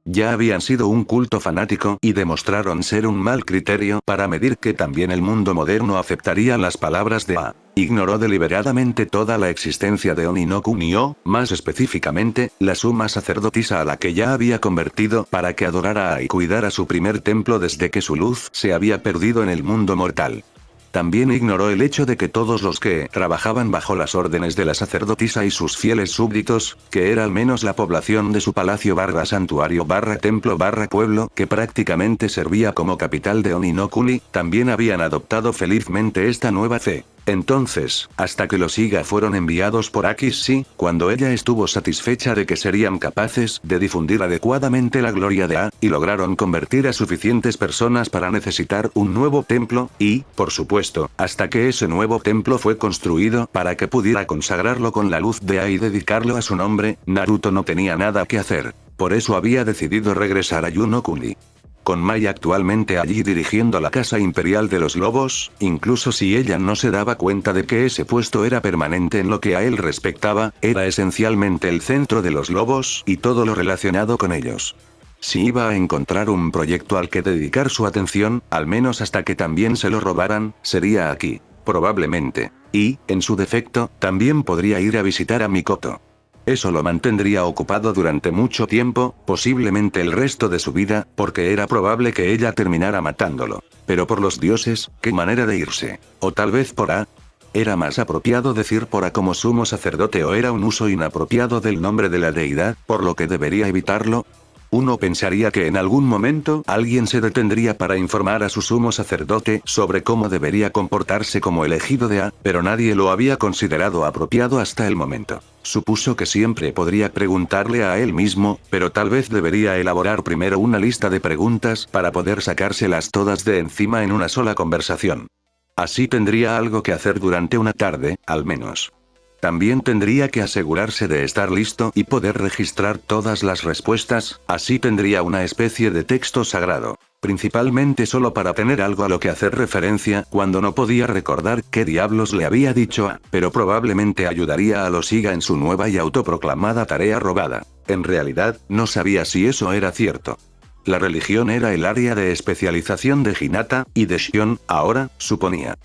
Ya habían sido un culto fanático y demostraron ser un mal criterio para medir que también el mundo moderno aceptaría las palabras de A. Ignoró deliberadamente toda la existencia de Oni no Kuni-o, más específicamente, la suma sacerdotisa a la que ya había convertido para que adorara y cuidara su primer templo desde que su luz se había perdido en el mundo mortal. También ignoró el hecho de que todos los que trabajaban bajo las órdenes de la sacerdotisa y sus fieles súbditos, que era al menos la población de su palacio / santuario / templo / pueblo que prácticamente servía como capital de Oni no Kuni, también habían adoptado felizmente esta nueva fe. Entonces, hasta que los Iga fueron enviados por Akishi, cuando ella estuvo satisfecha de que serían capaces de difundir adecuadamente la gloria de A, y lograron convertir a suficientes personas para necesitar un nuevo templo, y, por supuesto, hasta que ese nuevo templo fue construido para que pudiera consagrarlo con la luz de A y dedicarlo a su nombre, Naruto no tenía nada que hacer. Por eso había decidido regresar a Yuno Kuni. Con Mai actualmente allí dirigiendo la Casa Imperial de los Lobos, incluso si ella no se daba cuenta de que ese puesto era permanente en lo que a él respectaba, era esencialmente el centro de los lobos y todo lo relacionado con ellos. Si iba a encontrar un proyecto al que dedicar su atención, al menos hasta que también se lo robaran, sería aquí, probablemente. Y, en su defecto, también podría ir a visitar a Mikoto. Eso lo mantendría ocupado durante mucho tiempo, posiblemente el resto de su vida, porque era probable que ella terminara matándolo. Pero por los dioses, qué manera de irse. O tal vez por A. ¿Era más apropiado decir por A como sumo sacerdote o era un uso inapropiado del nombre de la deidad, por lo que debería evitarlo? Uno pensaría que en algún momento alguien se detendría para informar a su sumo sacerdote sobre cómo debería comportarse como elegido de A, pero nadie lo había considerado apropiado hasta el momento. Supuso que siempre podría preguntarle a él mismo, pero tal vez debería elaborar primero una lista de preguntas para poder sacárselas todas de encima en una sola conversación. Así tendría algo que hacer durante una tarde, al menos. También tendría que asegurarse de estar listo y poder registrar todas las respuestas, así tendría una especie de texto sagrado. Principalmente solo para tener algo a lo que hacer referencia cuando no podía recordar qué diablos le había dicho A, pero probablemente ayudaría a los Iga en su nueva y autoproclamada tarea robada. En realidad, no sabía si eso era cierto. La religión era el área de especialización de Hinata, y de Shion, ahora, suponía.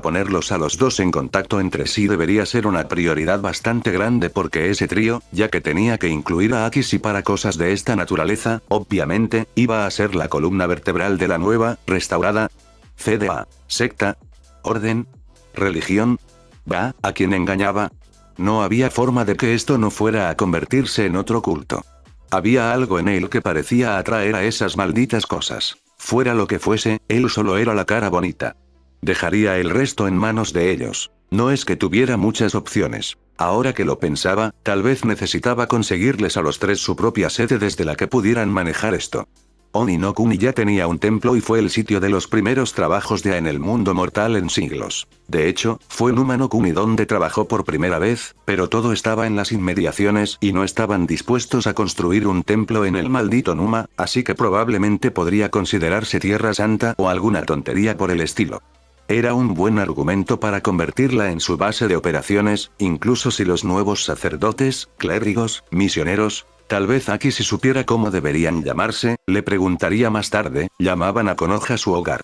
Ponerlos a los dos en contacto entre sí debería ser una prioridad bastante grande porque ese trío, ya que tenía que incluir a Akishi para cosas de esta naturaleza, obviamente, iba a ser la columna vertebral de la nueva, restaurada CDA, secta, orden, religión. ¿Va? ¿A quién engañaba? No había forma de que esto no fuera a convertirse en otro culto. Había algo en él que parecía atraer a esas malditas cosas. Fuera lo que fuese, él solo era la cara bonita. Dejaría el resto en manos de ellos. No es que tuviera muchas opciones. Ahora que lo pensaba, tal vez necesitaba conseguirles a los tres su propia sede desde la que pudieran manejar esto. Oni no Kuni ya tenía un templo y fue el sitio de los primeros trabajos de A en el mundo mortal en siglos. De hecho, fue Numa no Kuni donde trabajó por primera vez, pero todo estaba en las inmediaciones y no estaban dispuestos a construir un templo en el maldito Numa, así que probablemente podría considerarse Tierra Santa o alguna tontería por el estilo. Era un buen argumento para convertirla en su base de operaciones, incluso si los nuevos sacerdotes, clérigos, misioneros, tal vez aquí si supiera cómo deberían llamarse, le preguntaría más tarde, llamaban a Konoha su hogar.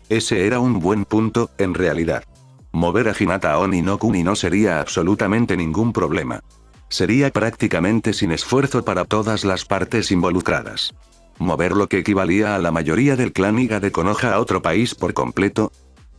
Ese era un buen punto, en realidad. Mover a Hinata a Oni no Kuni no sería absolutamente ningún problema. Sería prácticamente sin esfuerzo para todas las partes involucradas. Mover lo que equivalía a la mayoría del clan Iga de Konoha a otro país por completo.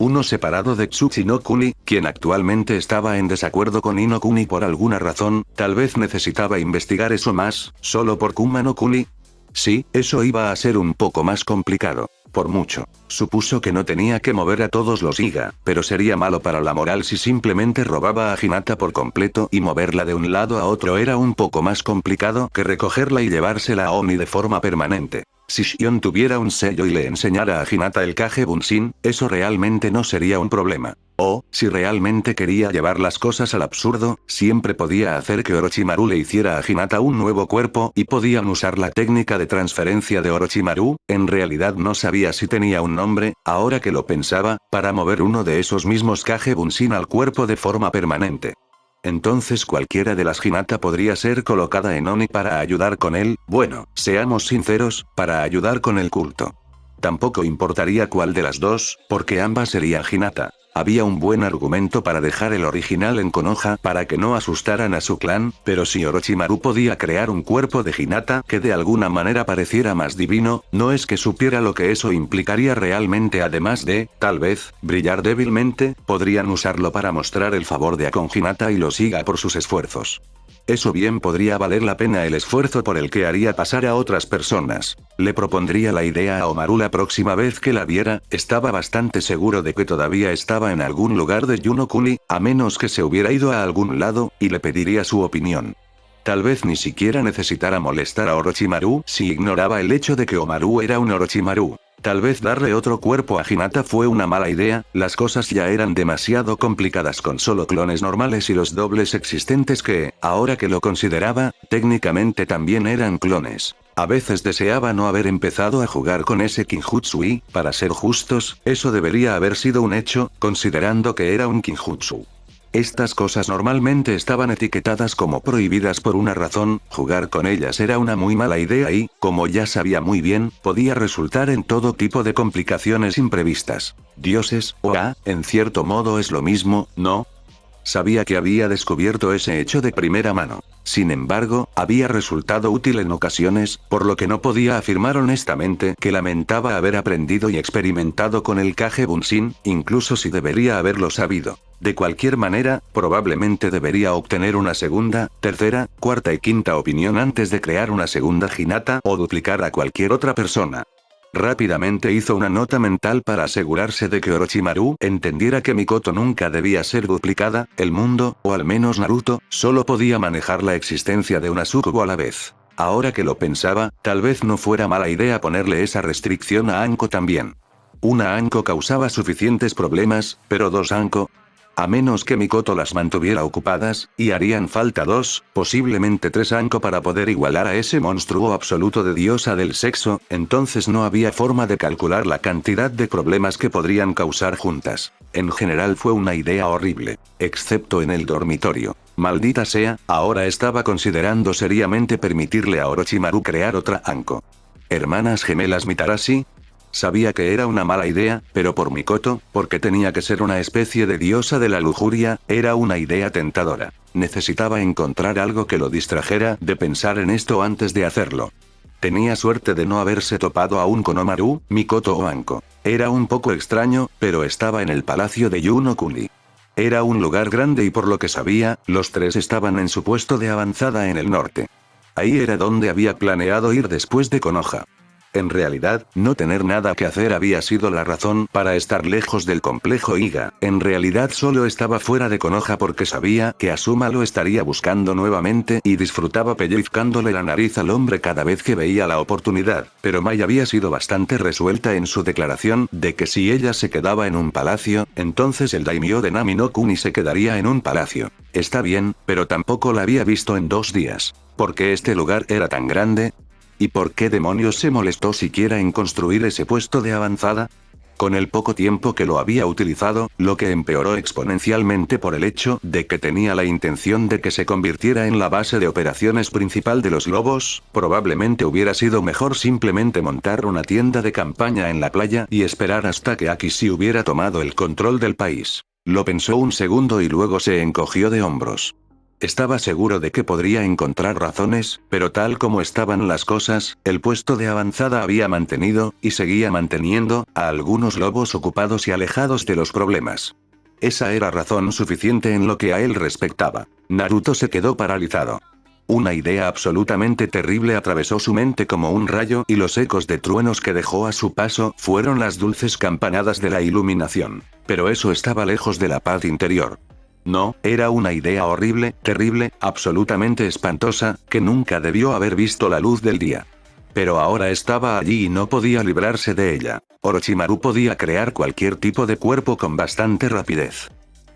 Uno separado de Tsuchinokuni, quien actualmente estaba en desacuerdo con Inokuni por alguna razón, tal vez necesitaba investigar eso más, solo por Kuma no Kuni. Sí, eso iba a ser un poco más complicado. Por mucho. Supuso que no tenía que mover a todos los Iga, pero sería malo para la moral si simplemente robaba a Hinata por completo y moverla de un lado a otro era un poco más complicado que recogerla y llevársela a Oni de forma permanente. Si Shion tuviera un sello y le enseñara a Hinata el Kage Bunshin, eso realmente no sería un problema. O, si realmente quería llevar las cosas al absurdo, siempre podía hacer que Orochimaru le hiciera a Hinata un nuevo cuerpo y podían usar la técnica de transferencia de Orochimaru, en realidad no sabía si tenía un nombre, ahora que lo pensaba, para mover uno de esos mismos Kage Bunshin al cuerpo de forma permanente. Entonces cualquiera de las Hinata podría ser colocada en Oni para ayudar con él, bueno, seamos sinceros, para ayudar con el culto. Tampoco importaría cuál de las dos, porque ambas serían Hinata. Había un buen argumento para dejar el original en Konoha para que no asustaran a su clan, pero si Orochimaru podía crear un cuerpo de Hinata que de alguna manera pareciera más divino, no es que supiera lo que eso implicaría realmente además de, tal vez, brillar débilmente, podrían usarlo para mostrar el favor de con Hinata y lo siga por sus esfuerzos. Eso bien podría valer la pena el esfuerzo por el que haría pasar a otras personas. Le propondría la idea a Omaru la próxima vez que la viera, estaba bastante seguro de que todavía estaba en algún lugar de Yunokuni, a menos que se hubiera ido a algún lado, y le pediría su opinión. Tal vez ni siquiera necesitara molestar a Orochimaru si ignoraba el hecho de que Omaru era un Orochimaru. Tal vez darle otro cuerpo a Hinata fue una mala idea, las cosas ya eran demasiado complicadas con solo clones normales y los dobles existentes que, ahora que lo consideraba, técnicamente también eran clones. A veces deseaba no haber empezado a jugar con ese Kinjutsu y, para ser justos, eso debería haber sido un hecho, considerando que era un Kinjutsu. Estas cosas normalmente estaban etiquetadas como prohibidas por una razón, jugar con ellas era una muy mala idea y, como ya sabía muy bien, podía resultar en todo tipo de complicaciones imprevistas. Dioses, en cierto modo es lo mismo, ¿no? Sabía que había descubierto ese hecho de primera mano. Sin embargo, había resultado útil en ocasiones, por lo que no podía afirmar honestamente que lamentaba haber aprendido y experimentado con el Kage Bunshin, incluso si debería haberlo sabido. De cualquier manera, probablemente debería obtener una segunda, tercera, cuarta y quinta opinión antes de crear una segunda Hinata o duplicar a cualquier otra persona. Rápidamente hizo una nota mental para asegurarse de que Orochimaru entendiera que Mikoto nunca debía ser duplicada, el mundo, o al menos Naruto, solo podía manejar la existencia de una sucubo a la vez. Ahora que lo pensaba, tal vez no fuera mala idea ponerle esa restricción a Anko también. Una Anko causaba suficientes problemas, pero dos Anko... A menos que Mikoto las mantuviera ocupadas, y harían falta dos, posiblemente tres Anko para poder igualar a ese monstruo absoluto de diosa del sexo, entonces no había forma de calcular la cantidad de problemas que podrían causar juntas. En general fue una idea horrible, excepto en el dormitorio. Maldita sea, ahora estaba considerando seriamente permitirle a Orochimaru crear otra Anko. ¿Hermanas gemelas Mitarashi? Sabía que era una mala idea, pero por Mikoto, porque tenía que ser una especie de diosa de la lujuria, era una idea tentadora. Necesitaba encontrar algo que lo distrajera de pensar en esto antes de hacerlo. Tenía suerte de no haberse topado aún con Omaru, Mikoto o Anko. Era un poco extraño, pero estaba en el palacio de Yunokuni. Era un lugar grande y por lo que sabía, los tres estaban en su puesto de avanzada en el norte. Ahí era donde había planeado ir después de Konoha. En realidad, no tener nada que hacer había sido la razón para estar lejos del complejo Iga. En realidad solo estaba fuera de Konoha porque sabía que Asuma lo estaría buscando nuevamente y disfrutaba pellizcándole la nariz al hombre cada vez que veía la oportunidad. Pero Mai había sido bastante resuelta en su declaración de que si ella se quedaba en un palacio, entonces el daimyo de Nami no Kuni se quedaría en un palacio. Está bien, pero tampoco la había visto en 2 días. ¿Por qué este lugar era tan grande? ¿Y por qué demonios se molestó siquiera en construir ese puesto de avanzada? Con el poco tiempo que lo había utilizado, lo que empeoró exponencialmente por el hecho de que tenía la intención de que se convirtiera en la base de operaciones principal de los lobos, probablemente hubiera sido mejor simplemente montar una tienda de campaña en la playa y esperar hasta que Akishi hubiera tomado el control del país. Lo pensó un segundo y luego se encogió de hombros. estaba seguro de que podría encontrar razones, pero tal como estaban las cosas, el puesto de avanzada había mantenido, y seguía manteniendo, a algunos lobos ocupados y alejados de los problemas. Esa era razón suficiente en lo que a él respectaba. Naruto se quedó paralizado. Una idea absolutamente terrible atravesó su mente como un rayo y los ecos de truenos que dejó a su paso fueron las dulces campanadas de la iluminación. Pero eso estaba lejos de la paz interior. No, era una idea horrible, terrible, absolutamente espantosa, que nunca debió haber visto la luz del día. Pero ahora estaba allí y no podía librarse de ella. Orochimaru podía crear cualquier tipo de cuerpo con bastante rapidez.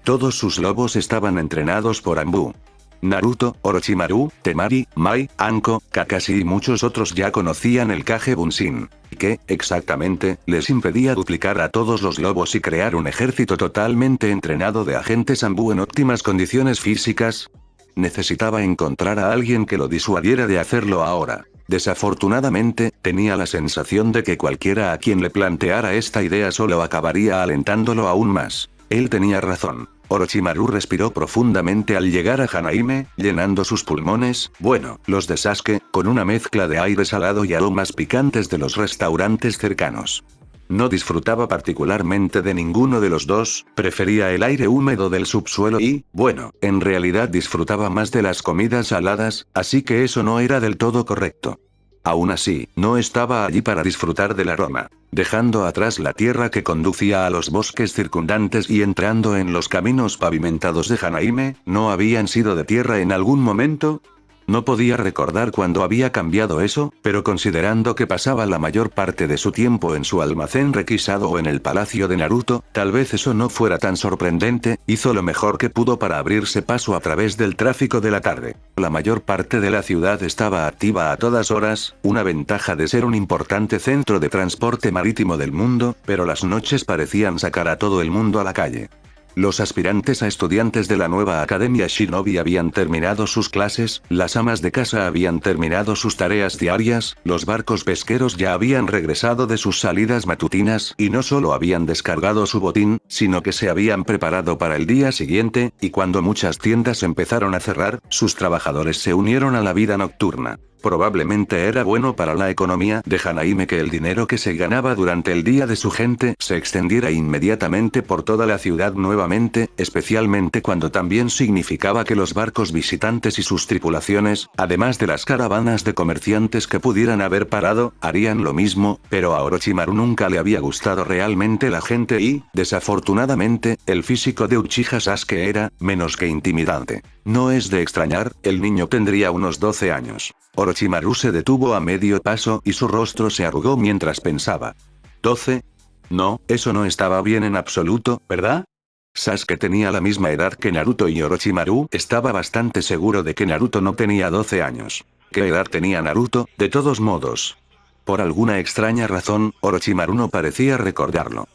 Todos sus lobos estaban entrenados por Anbu. Naruto, Orochimaru, Temari, Mai, Anko, Kakashi y muchos otros ya conocían el Kage Bunshin. Que, exactamente, les impedía duplicar a todos los lobos y crear un ejército totalmente entrenado de agentes Anbu en óptimas condiciones físicas. Necesitaba encontrar a alguien que lo disuadiera de hacerlo ahora. Desafortunadamente, tenía la sensación de que cualquiera a quien le planteara esta idea solo acabaría alentándolo aún más. Él tenía razón. Orochimaru respiró profundamente al llegar a Hanaime, llenando sus pulmones, bueno, los de Sasuke, con una mezcla de aire salado y aromas picantes de los restaurantes cercanos. No disfrutaba particularmente de ninguno de los dos, prefería el aire húmedo del subsuelo y, bueno, en realidad disfrutaba más de las comidas saladas, así que eso no era del todo correcto. Aún así, no estaba allí para disfrutar del aroma. Dejando atrás la tierra que conducía a los bosques circundantes y entrando en los caminos pavimentados de Hanaime, ¿no habían sido de tierra en algún momento? No podía recordar cuándo había cambiado eso, pero considerando que pasaba la mayor parte de su tiempo en su almacén requisado o en el palacio de Naruto, tal vez eso no fuera tan sorprendente, hizo lo mejor que pudo para abrirse paso a través del tráfico de la tarde. La mayor parte de la ciudad estaba activa a todas horas, una ventaja de ser un importante centro de transporte marítimo del mundo, pero las noches parecían sacar a todo el mundo a la calle. Los aspirantes a estudiantes de la nueva Academia Shinobi habían terminado sus clases, las amas de casa habían terminado sus tareas diarias, los barcos pesqueros ya habían regresado de sus salidas matutinas y no solo habían descargado su botín, sino que se habían preparado para el día siguiente, y cuando muchas tiendas empezaron a cerrar, sus trabajadores se unieron a la vida nocturna. Probablemente era bueno para la economía de Hanaime que el dinero que se ganaba durante el día de su gente se extendiera inmediatamente por toda la ciudad nuevamente, especialmente cuando también significaba que los barcos visitantes y sus tripulaciones, además de las caravanas de comerciantes que pudieran haber parado, harían lo mismo, pero a Orochimaru nunca le había gustado realmente la gente y, desafortunadamente, el físico de Uchiha Sasuke era, menos que intimidante. No es de extrañar, el niño tendría unos 12 años. Orochimaru se detuvo a medio paso y su rostro se arrugó mientras pensaba. ¿12? No, eso no estaba bien en absoluto, ¿verdad? Sasuke tenía la misma edad que Naruto y Orochimaru estaba bastante seguro de que Naruto no tenía 12 años. ¿Qué edad tenía Naruto, de todos modos? Por alguna extraña razón, Orochimaru no parecía recordarlo.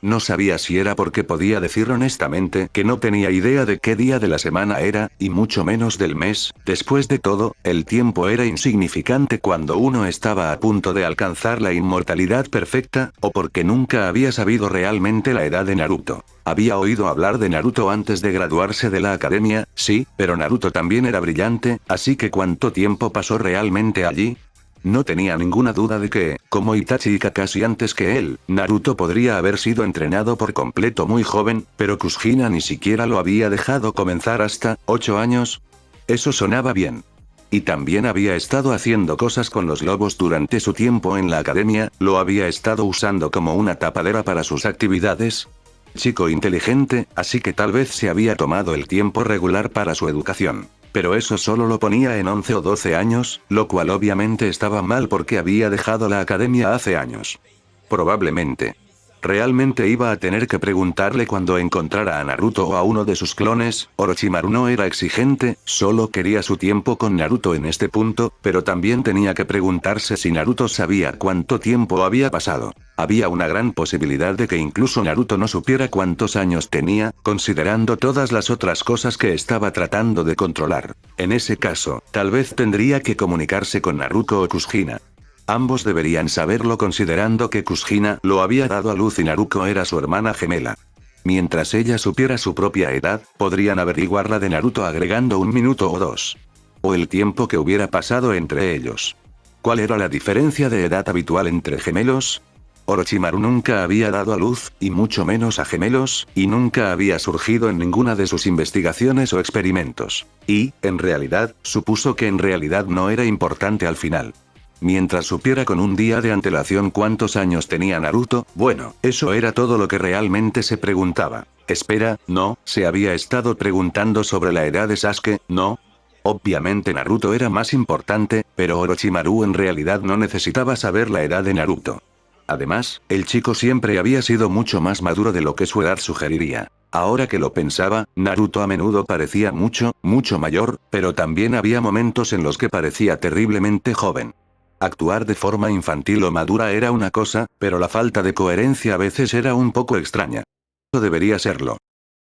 No sabía si era porque podía decir honestamente que no tenía idea de qué día de la semana era, y mucho menos del mes. Después de todo, el tiempo era insignificante cuando uno estaba a punto de alcanzar la inmortalidad perfecta, o porque nunca había sabido realmente la edad de Naruto. Había oído hablar de Naruto antes de graduarse de la academia, sí, pero Naruto también era brillante, así que ¿cuánto tiempo pasó realmente allí? No tenía ninguna duda de que, como Itachi y Kakashi antes que él, Naruto podría haber sido entrenado por completo muy joven, pero Kushina ni siquiera lo había dejado comenzar hasta 8 años. Eso sonaba bien. Y también había estado haciendo cosas con los lobos durante su tiempo en la academia, lo había estado usando como una tapadera para sus actividades. Chico inteligente, así que tal vez se había tomado el tiempo regular para su educación. Pero eso solo lo ponía en 11 o 12 años, lo cual obviamente estaba mal porque había dejado la academia hace años. Probablemente. Realmente iba a tener que preguntarle cuando encontrara a Naruto o a uno de sus clones. Orochimaru no era exigente, solo quería su tiempo con Naruto en este punto, pero también tenía que preguntarse si Naruto sabía cuánto tiempo había pasado. Había una gran posibilidad de que incluso Naruto no supiera cuántos años tenía, considerando todas las otras cosas que estaba tratando de controlar. En ese caso, tal vez tendría que comunicarse con Naruto o Kushina. Ambos deberían saberlo considerando que Kushina lo había dado a luz y Naruto era su hermana gemela. Mientras ella supiera su propia edad, podrían averiguar la de Naruto agregando 1 minuto o 2. O el tiempo que hubiera pasado entre ellos. ¿Cuál era la diferencia de edad habitual entre gemelos? Orochimaru nunca había dado a luz, y mucho menos a gemelos, y nunca había surgido en ninguna de sus investigaciones o experimentos. Y, en realidad, supuso que en realidad no era importante al final. Mientras supiera con un día de antelación cuántos años tenía Naruto, bueno, eso era todo lo que realmente se preguntaba. Espera, no, se había estado preguntando sobre la edad de Sasuke, ¿no? Obviamente Naruto era más importante, pero Orochimaru en realidad no necesitaba saber la edad de Naruto. Además, el chico siempre había sido mucho más maduro de lo que su edad sugeriría. Ahora que lo pensaba, Naruto a menudo parecía mucho mayor, pero también había momentos en los que parecía terriblemente joven. Actuar de forma infantil o madura era una cosa, pero la falta de coherencia a veces era un poco extraña. Eso debería serlo.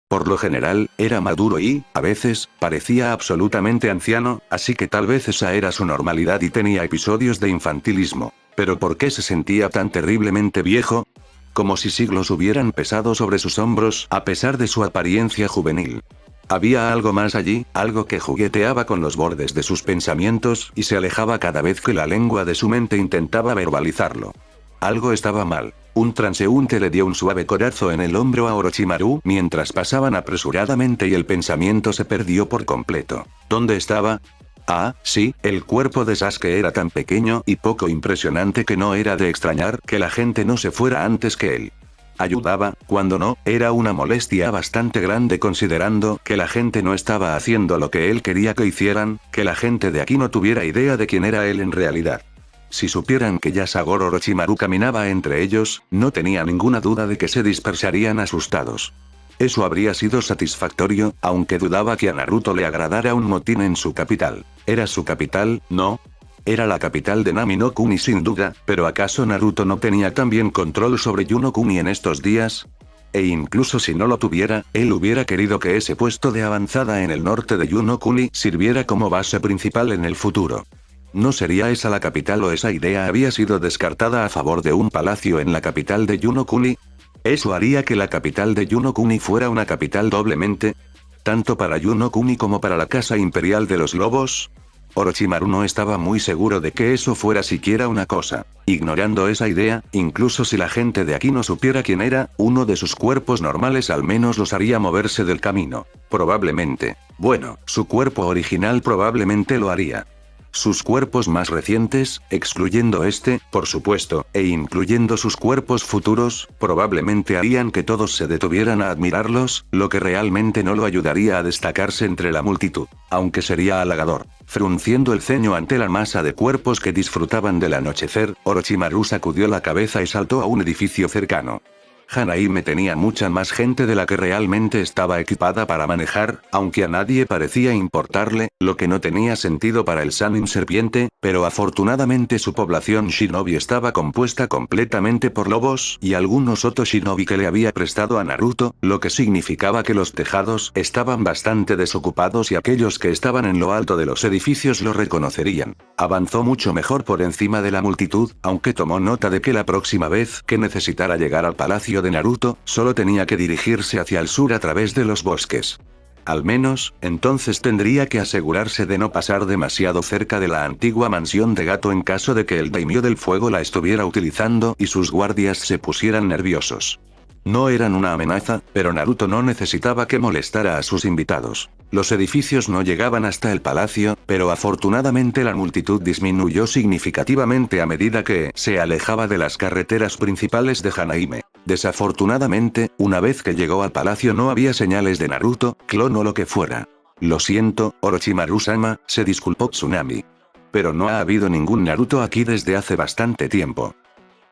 Por lo general, era maduro y, a veces, parecía absolutamente anciano, así que tal vez esa era su normalidad y tenía episodios de infantilismo. ¿Pero por qué se sentía tan terriblemente viejo? Como si siglos hubieran pesado sobre sus hombros, a pesar de su apariencia juvenil. Había algo más allí, algo que jugueteaba con los bordes de sus pensamientos y se alejaba cada vez que la lengua de su mente intentaba verbalizarlo. Algo estaba mal. Un transeúnte le dio un suave codazo en el hombro a Orochimaru mientras pasaban apresuradamente y el pensamiento se perdió por completo. ¿Dónde estaba? Ah, sí, el cuerpo de Sasuke era tan pequeño y poco impresionante que no era de extrañar que la gente no se fuera antes que él. Ayudaba, cuando no, era una molestia bastante grande considerando que la gente no estaba haciendo lo que él quería que hicieran, que la gente de aquí no tuviera idea de quién era él en realidad. Si supieran que Yasagoro Orochimaru caminaba entre ellos, no tenía ninguna duda de que se dispersarían asustados. Eso habría sido satisfactorio, aunque dudaba que a Naruto le agradara un motín en su capital. ¿Era su capital, no? Era la capital de Nami no Kuni sin duda, pero ¿acaso Naruto no tenía también control sobre Yuno Kuni en estos días? E incluso si no lo tuviera, él hubiera querido que ese puesto de avanzada en el norte de Yuno Kuni sirviera como base principal en el futuro. ¿No sería esa la capital o esa idea había sido descartada a favor de un palacio en la capital de Yuno Kuni? ¿Eso haría que la capital de Yuno Kuni fuera una capital doblemente? ¿Tanto para Yuno Kuni como para la Casa Imperial de los Lobos? Orochimaru no estaba muy seguro de que eso fuera siquiera una cosa. Ignorando esa idea, incluso si la gente de aquí no supiera quién era, uno de sus cuerpos normales al menos los haría moverse del camino. Probablemente. Bueno, su cuerpo original probablemente lo haría. Sus cuerpos más recientes, excluyendo este, por supuesto, e incluyendo sus cuerpos futuros, probablemente harían que todos se detuvieran a admirarlos, lo que realmente no lo ayudaría a destacarse entre la multitud, aunque sería halagador. Frunciendo el ceño ante la masa de cuerpos que disfrutaban del anochecer, Orochimaru sacudió la cabeza y saltó a un edificio cercano. Hanaime tenía mucha más gente de la que realmente estaba equipada para manejar, aunque a nadie parecía importarle, lo que no tenía sentido para el Sannin Serpiente, pero afortunadamente su población shinobi estaba compuesta completamente por lobos y algunos Oto shinobi que le había prestado a Naruto, lo que significaba que los tejados estaban bastante desocupados y aquellos que estaban en lo alto de los edificios lo reconocerían. Avanzó mucho mejor por encima de la multitud, aunque tomó nota de que la próxima vez que necesitara llegar al palacio de Naruto, solo tenía que dirigirse hacia el sur a través de los bosques. Al menos, entonces tendría que asegurarse de no pasar demasiado cerca de la antigua mansión de Gato en caso de que el daimyo del fuego la estuviera utilizando y sus guardias se pusieran nerviosos. No eran una amenaza, pero Naruto no necesitaba que molestara a sus invitados. Los edificios no llegaban hasta el palacio, pero afortunadamente la multitud disminuyó significativamente a medida que se alejaba de las carreteras principales de Hanaime. Desafortunadamente, una vez que llegó al palacio no había señales de Naruto, clon o lo que fuera. Lo siento, Orochimaru-sama, se disculpó Tsunami. Pero no ha habido ningún Naruto aquí desde hace bastante tiempo.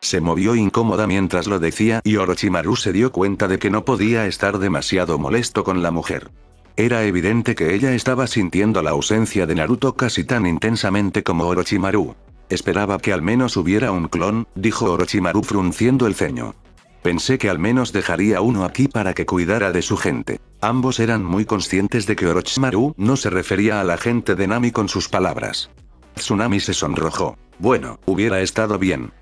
Se movió incómoda mientras lo decía y Orochimaru se dio cuenta de que no podía estar demasiado molesto con la mujer. Era evidente que ella estaba sintiendo la ausencia de Naruto casi tan intensamente como Orochimaru. Esperaba que al menos hubiera un clon, dijo Orochimaru frunciendo el ceño. Pensé que al menos dejaría uno aquí para que cuidara de su gente. Ambos eran muy conscientes de que Orochimaru no se refería a la gente de Nami con sus palabras. Tsunami se sonrojó. Bueno, hubiera estado bien.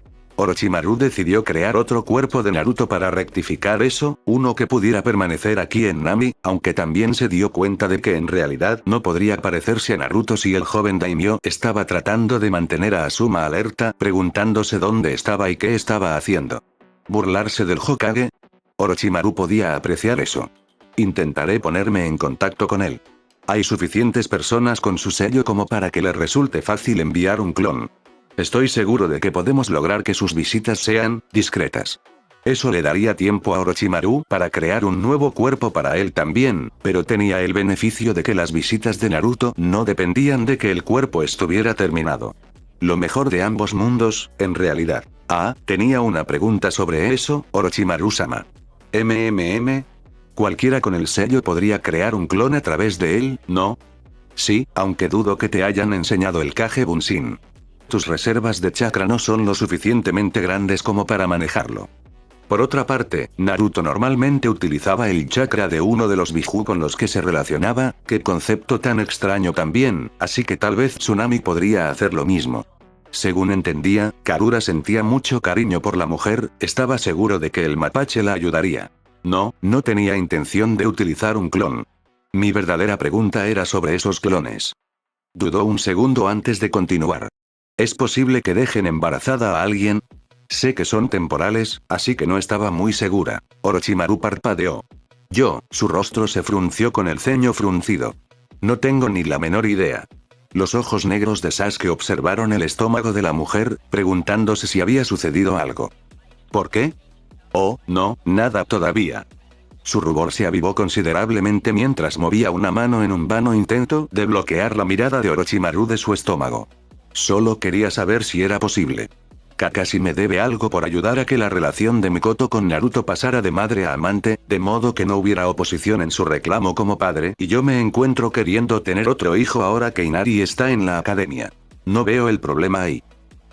Orochimaru decidió crear otro cuerpo de Naruto para rectificar eso, uno que pudiera permanecer aquí en Nami, aunque también se dio cuenta de que en realidad no podría parecerse a Naruto si el joven daimyo estaba tratando de mantener a Asuma alerta, preguntándose dónde estaba y qué estaba haciendo. ¿Burlarse del Hokage? Orochimaru podía apreciar eso. Intentaré ponerme en contacto con él. Hay suficientes personas con su sello como para que le resulte fácil enviar un clon. Estoy seguro de que podemos lograr que sus visitas sean discretas. Eso le daría tiempo a Orochimaru para crear un nuevo cuerpo para él también, pero tenía el beneficio de que las visitas de Naruto no dependían de que el cuerpo estuviera terminado. Lo mejor de ambos mundos, en realidad. Tenía una pregunta sobre eso, Orochimaru-sama. Cualquiera con el sello podría crear un clon a través de él, ¿no? Sí, aunque dudo que te hayan enseñado el Kage Bunshin. Tus reservas de chakra no son lo suficientemente grandes como para manejarlo. Por otra parte, Naruto normalmente utilizaba el chakra de uno de los Biju con los que se relacionaba, qué concepto tan extraño también, así que tal vez Tsunami podría hacer lo mismo. Según entendía, Karura sentía mucho cariño por la mujer, estaba seguro de que el mapache la ayudaría. No tenía intención de utilizar un clon. Mi verdadera pregunta era sobre esos clones. Dudó un segundo antes de continuar. ¿Es posible que dejen embarazada a alguien? Sé que son temporales, así que no estaba muy segura. Orochimaru parpadeó. Su rostro se frunció con el ceño fruncido. No tengo ni la menor idea. Los ojos negros de Sasuke observaron el estómago de la mujer, preguntándose si había sucedido algo. ¿Por qué? Oh, no, nada todavía. Su rubor se avivó considerablemente mientras movía una mano en un vano intento de bloquear la mirada de Orochimaru de su estómago. Solo quería saber si era posible. Kakashi me debe algo por ayudar a que la relación de Mikoto con Naruto pasara de madre a amante, de modo que no hubiera oposición en su reclamo como padre, y yo me encuentro queriendo tener otro hijo ahora que Inari está en la academia. No veo el problema ahí.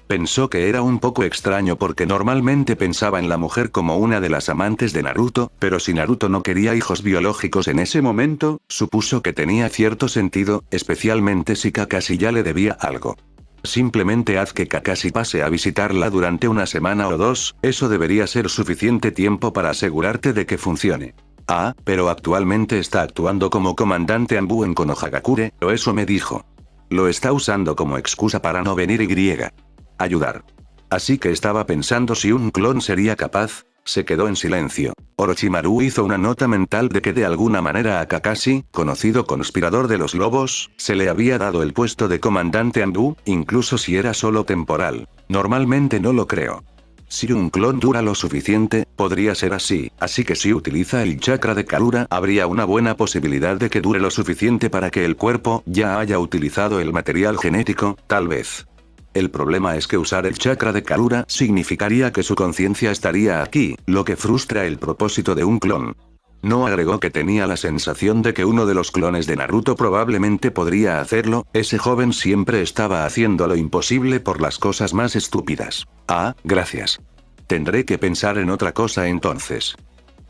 Pensó que era un poco extraño porque normalmente pensaba en la mujer como una de las amantes de Naruto, pero si Naruto no quería hijos biológicos en ese momento, supuso que tenía cierto sentido, especialmente si Kakashi ya le debía algo. Simplemente haz que Kakashi pase a visitarla durante una semana o dos, eso debería ser suficiente tiempo para asegurarte de que funcione. Pero actualmente está actuando como comandante Anbu en Konohagakure, o eso me dijo. Lo está usando como excusa para no venir y ayudar. Así que estaba pensando si un clon sería capaz. Se quedó en silencio. Orochimaru hizo una nota mental de que de alguna manera a Kakashi, conocido conspirador de los lobos, se le había dado el puesto de comandante Anbu, incluso si era solo temporal. Normalmente no lo creo. Si un clon dura lo suficiente, podría ser así que si utiliza el chakra de Karura, habría una buena posibilidad de que dure lo suficiente para que el cuerpo ya haya utilizado el material genético, tal vez. El problema es que usar el chakra de Karura significaría que su conciencia estaría aquí, lo que frustra el propósito de un clon. No agregó que tenía la sensación de que uno de los clones de Naruto probablemente podría hacerlo, ese joven siempre estaba haciendo lo imposible por las cosas más estúpidas. Gracias. Tendré que pensar en otra cosa entonces.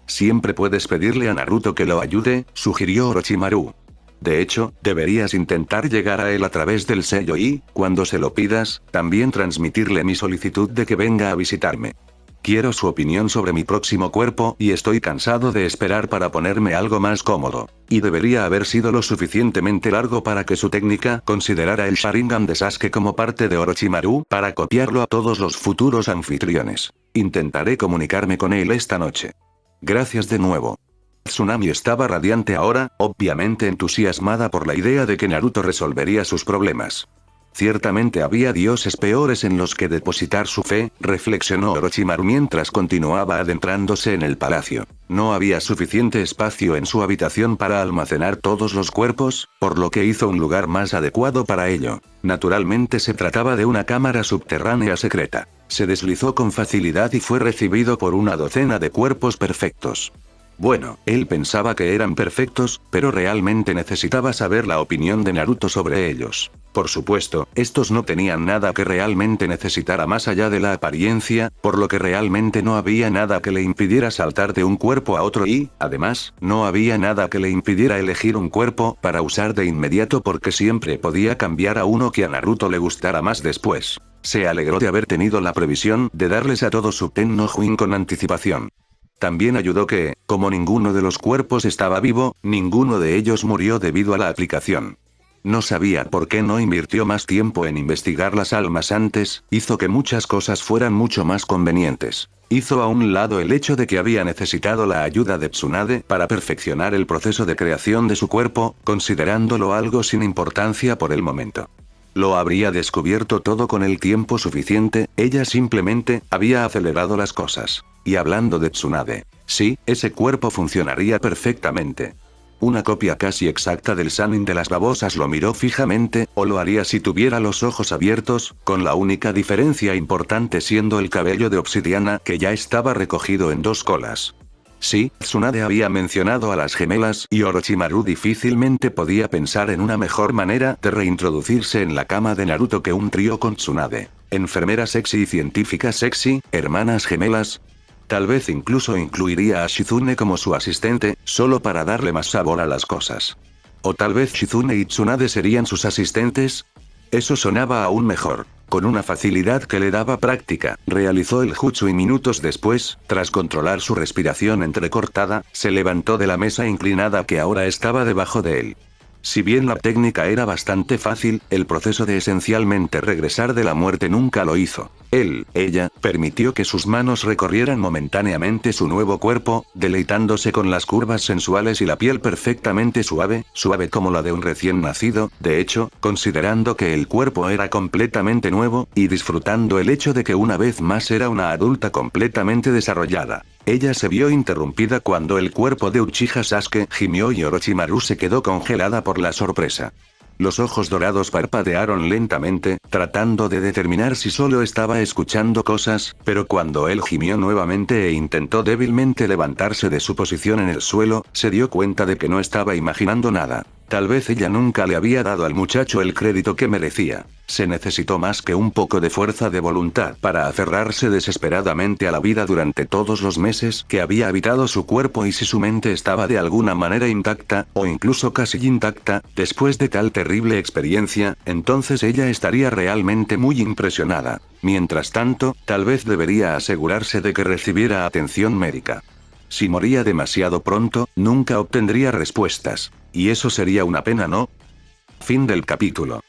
Siempre puedes pedirle a Naruto que lo ayude, sugirió Orochimaru. De hecho, deberías intentar llegar a él a través del sello y, cuando se lo pidas, también transmitirle mi solicitud de que venga a visitarme. Quiero su opinión sobre mi próximo cuerpo y estoy cansado de esperar para ponerme algo más cómodo. Y debería haber sido lo suficientemente largo para que su técnica considerara el Sharingan de Sasuke como parte de Orochimaru para copiarlo a todos los futuros anfitriones. Intentaré comunicarme con él esta noche. Gracias de nuevo. Tsunami estaba radiante ahora, obviamente entusiasmada por la idea de que Naruto resolvería sus problemas. Ciertamente había dioses peores en los que depositar su fe, reflexionó Orochimaru mientras continuaba adentrándose en el palacio. No había suficiente espacio en su habitación para almacenar todos los cuerpos, por lo que hizo un lugar más adecuado para ello. Naturalmente se trataba de una cámara subterránea secreta. Se deslizó con facilidad y fue recibido por una docena de cuerpos perfectos. Bueno, él pensaba que eran perfectos, pero realmente necesitaba saber la opinión de Naruto sobre ellos. Por supuesto, estos no tenían nada que realmente necesitara más allá de la apariencia, por lo que realmente no había nada que le impidiera saltar de un cuerpo a otro y, además, no había nada que le impidiera elegir un cuerpo para usar de inmediato porque siempre podía cambiar a uno que a Naruto le gustara más después. Se alegró de haber tenido la previsión de darles a todos su Ten no Hyuin con anticipación. También ayudó que, como ninguno de los cuerpos estaba vivo, ninguno de ellos murió debido a la aplicación. No sabía por qué no invirtió más tiempo en investigar las almas antes, hizo que muchas cosas fueran mucho más convenientes. Hizo a un lado el hecho de que había necesitado la ayuda de Tsunade para perfeccionar el proceso de creación de su cuerpo, considerándolo algo sin importancia por el momento. Lo habría descubierto todo con el tiempo suficiente, ella simplemente había acelerado las cosas. Y hablando de Tsunade, sí, ese cuerpo funcionaría perfectamente. Una copia casi exacta del Sannin de las babosas lo miró fijamente, o lo haría si tuviera los ojos abiertos, con la única diferencia importante siendo el cabello de obsidiana que ya estaba recogido en 2 colas. Sí, Tsunade había mencionado a las gemelas y Orochimaru difícilmente podía pensar en una mejor manera de reintroducirse en la cama de Naruto que un trío con Tsunade. Enfermera sexy y científica sexy, hermanas gemelas. Tal vez incluso incluiría a Shizune como su asistente, solo para darle más sabor a las cosas. O tal vez Shizune y Tsunade serían sus asistentes. Eso sonaba aún mejor. Con una facilidad que le daba práctica, realizó el jutsu y minutos después, tras controlar su respiración entrecortada, se levantó de la mesa inclinada que ahora estaba debajo de él. Si bien la técnica era bastante fácil, el proceso de esencialmente regresar de la muerte nunca lo hizo. Ella, permitió que sus manos recorrieran momentáneamente su nuevo cuerpo, deleitándose con las curvas sensuales y la piel perfectamente suave como la de un recién nacido, de hecho, considerando que el cuerpo era completamente nuevo, y disfrutando el hecho de que una vez más era una adulta completamente desarrollada. Ella se vio interrumpida cuando el cuerpo de Uchiha Sasuke gimió y Orochimaru se quedó congelada por la sorpresa. Los ojos dorados parpadearon lentamente, tratando de determinar si solo estaba escuchando cosas, pero cuando él gimió nuevamente e intentó débilmente levantarse de su posición en el suelo, se dio cuenta de que no estaba imaginando nada. Tal vez ella nunca le había dado al muchacho el crédito que merecía. Se necesitó más que un poco de fuerza de voluntad para aferrarse desesperadamente a la vida durante todos los meses que había habitado su cuerpo, y si su mente estaba de alguna manera intacta, o incluso casi intacta, después de tal terrible experiencia, entonces ella estaría realmente muy impresionada. Mientras tanto, tal vez debería asegurarse de que recibiera atención médica. Si moría demasiado pronto, nunca obtendría respuestas. Y eso sería una pena, ¿no? Fin del capítulo.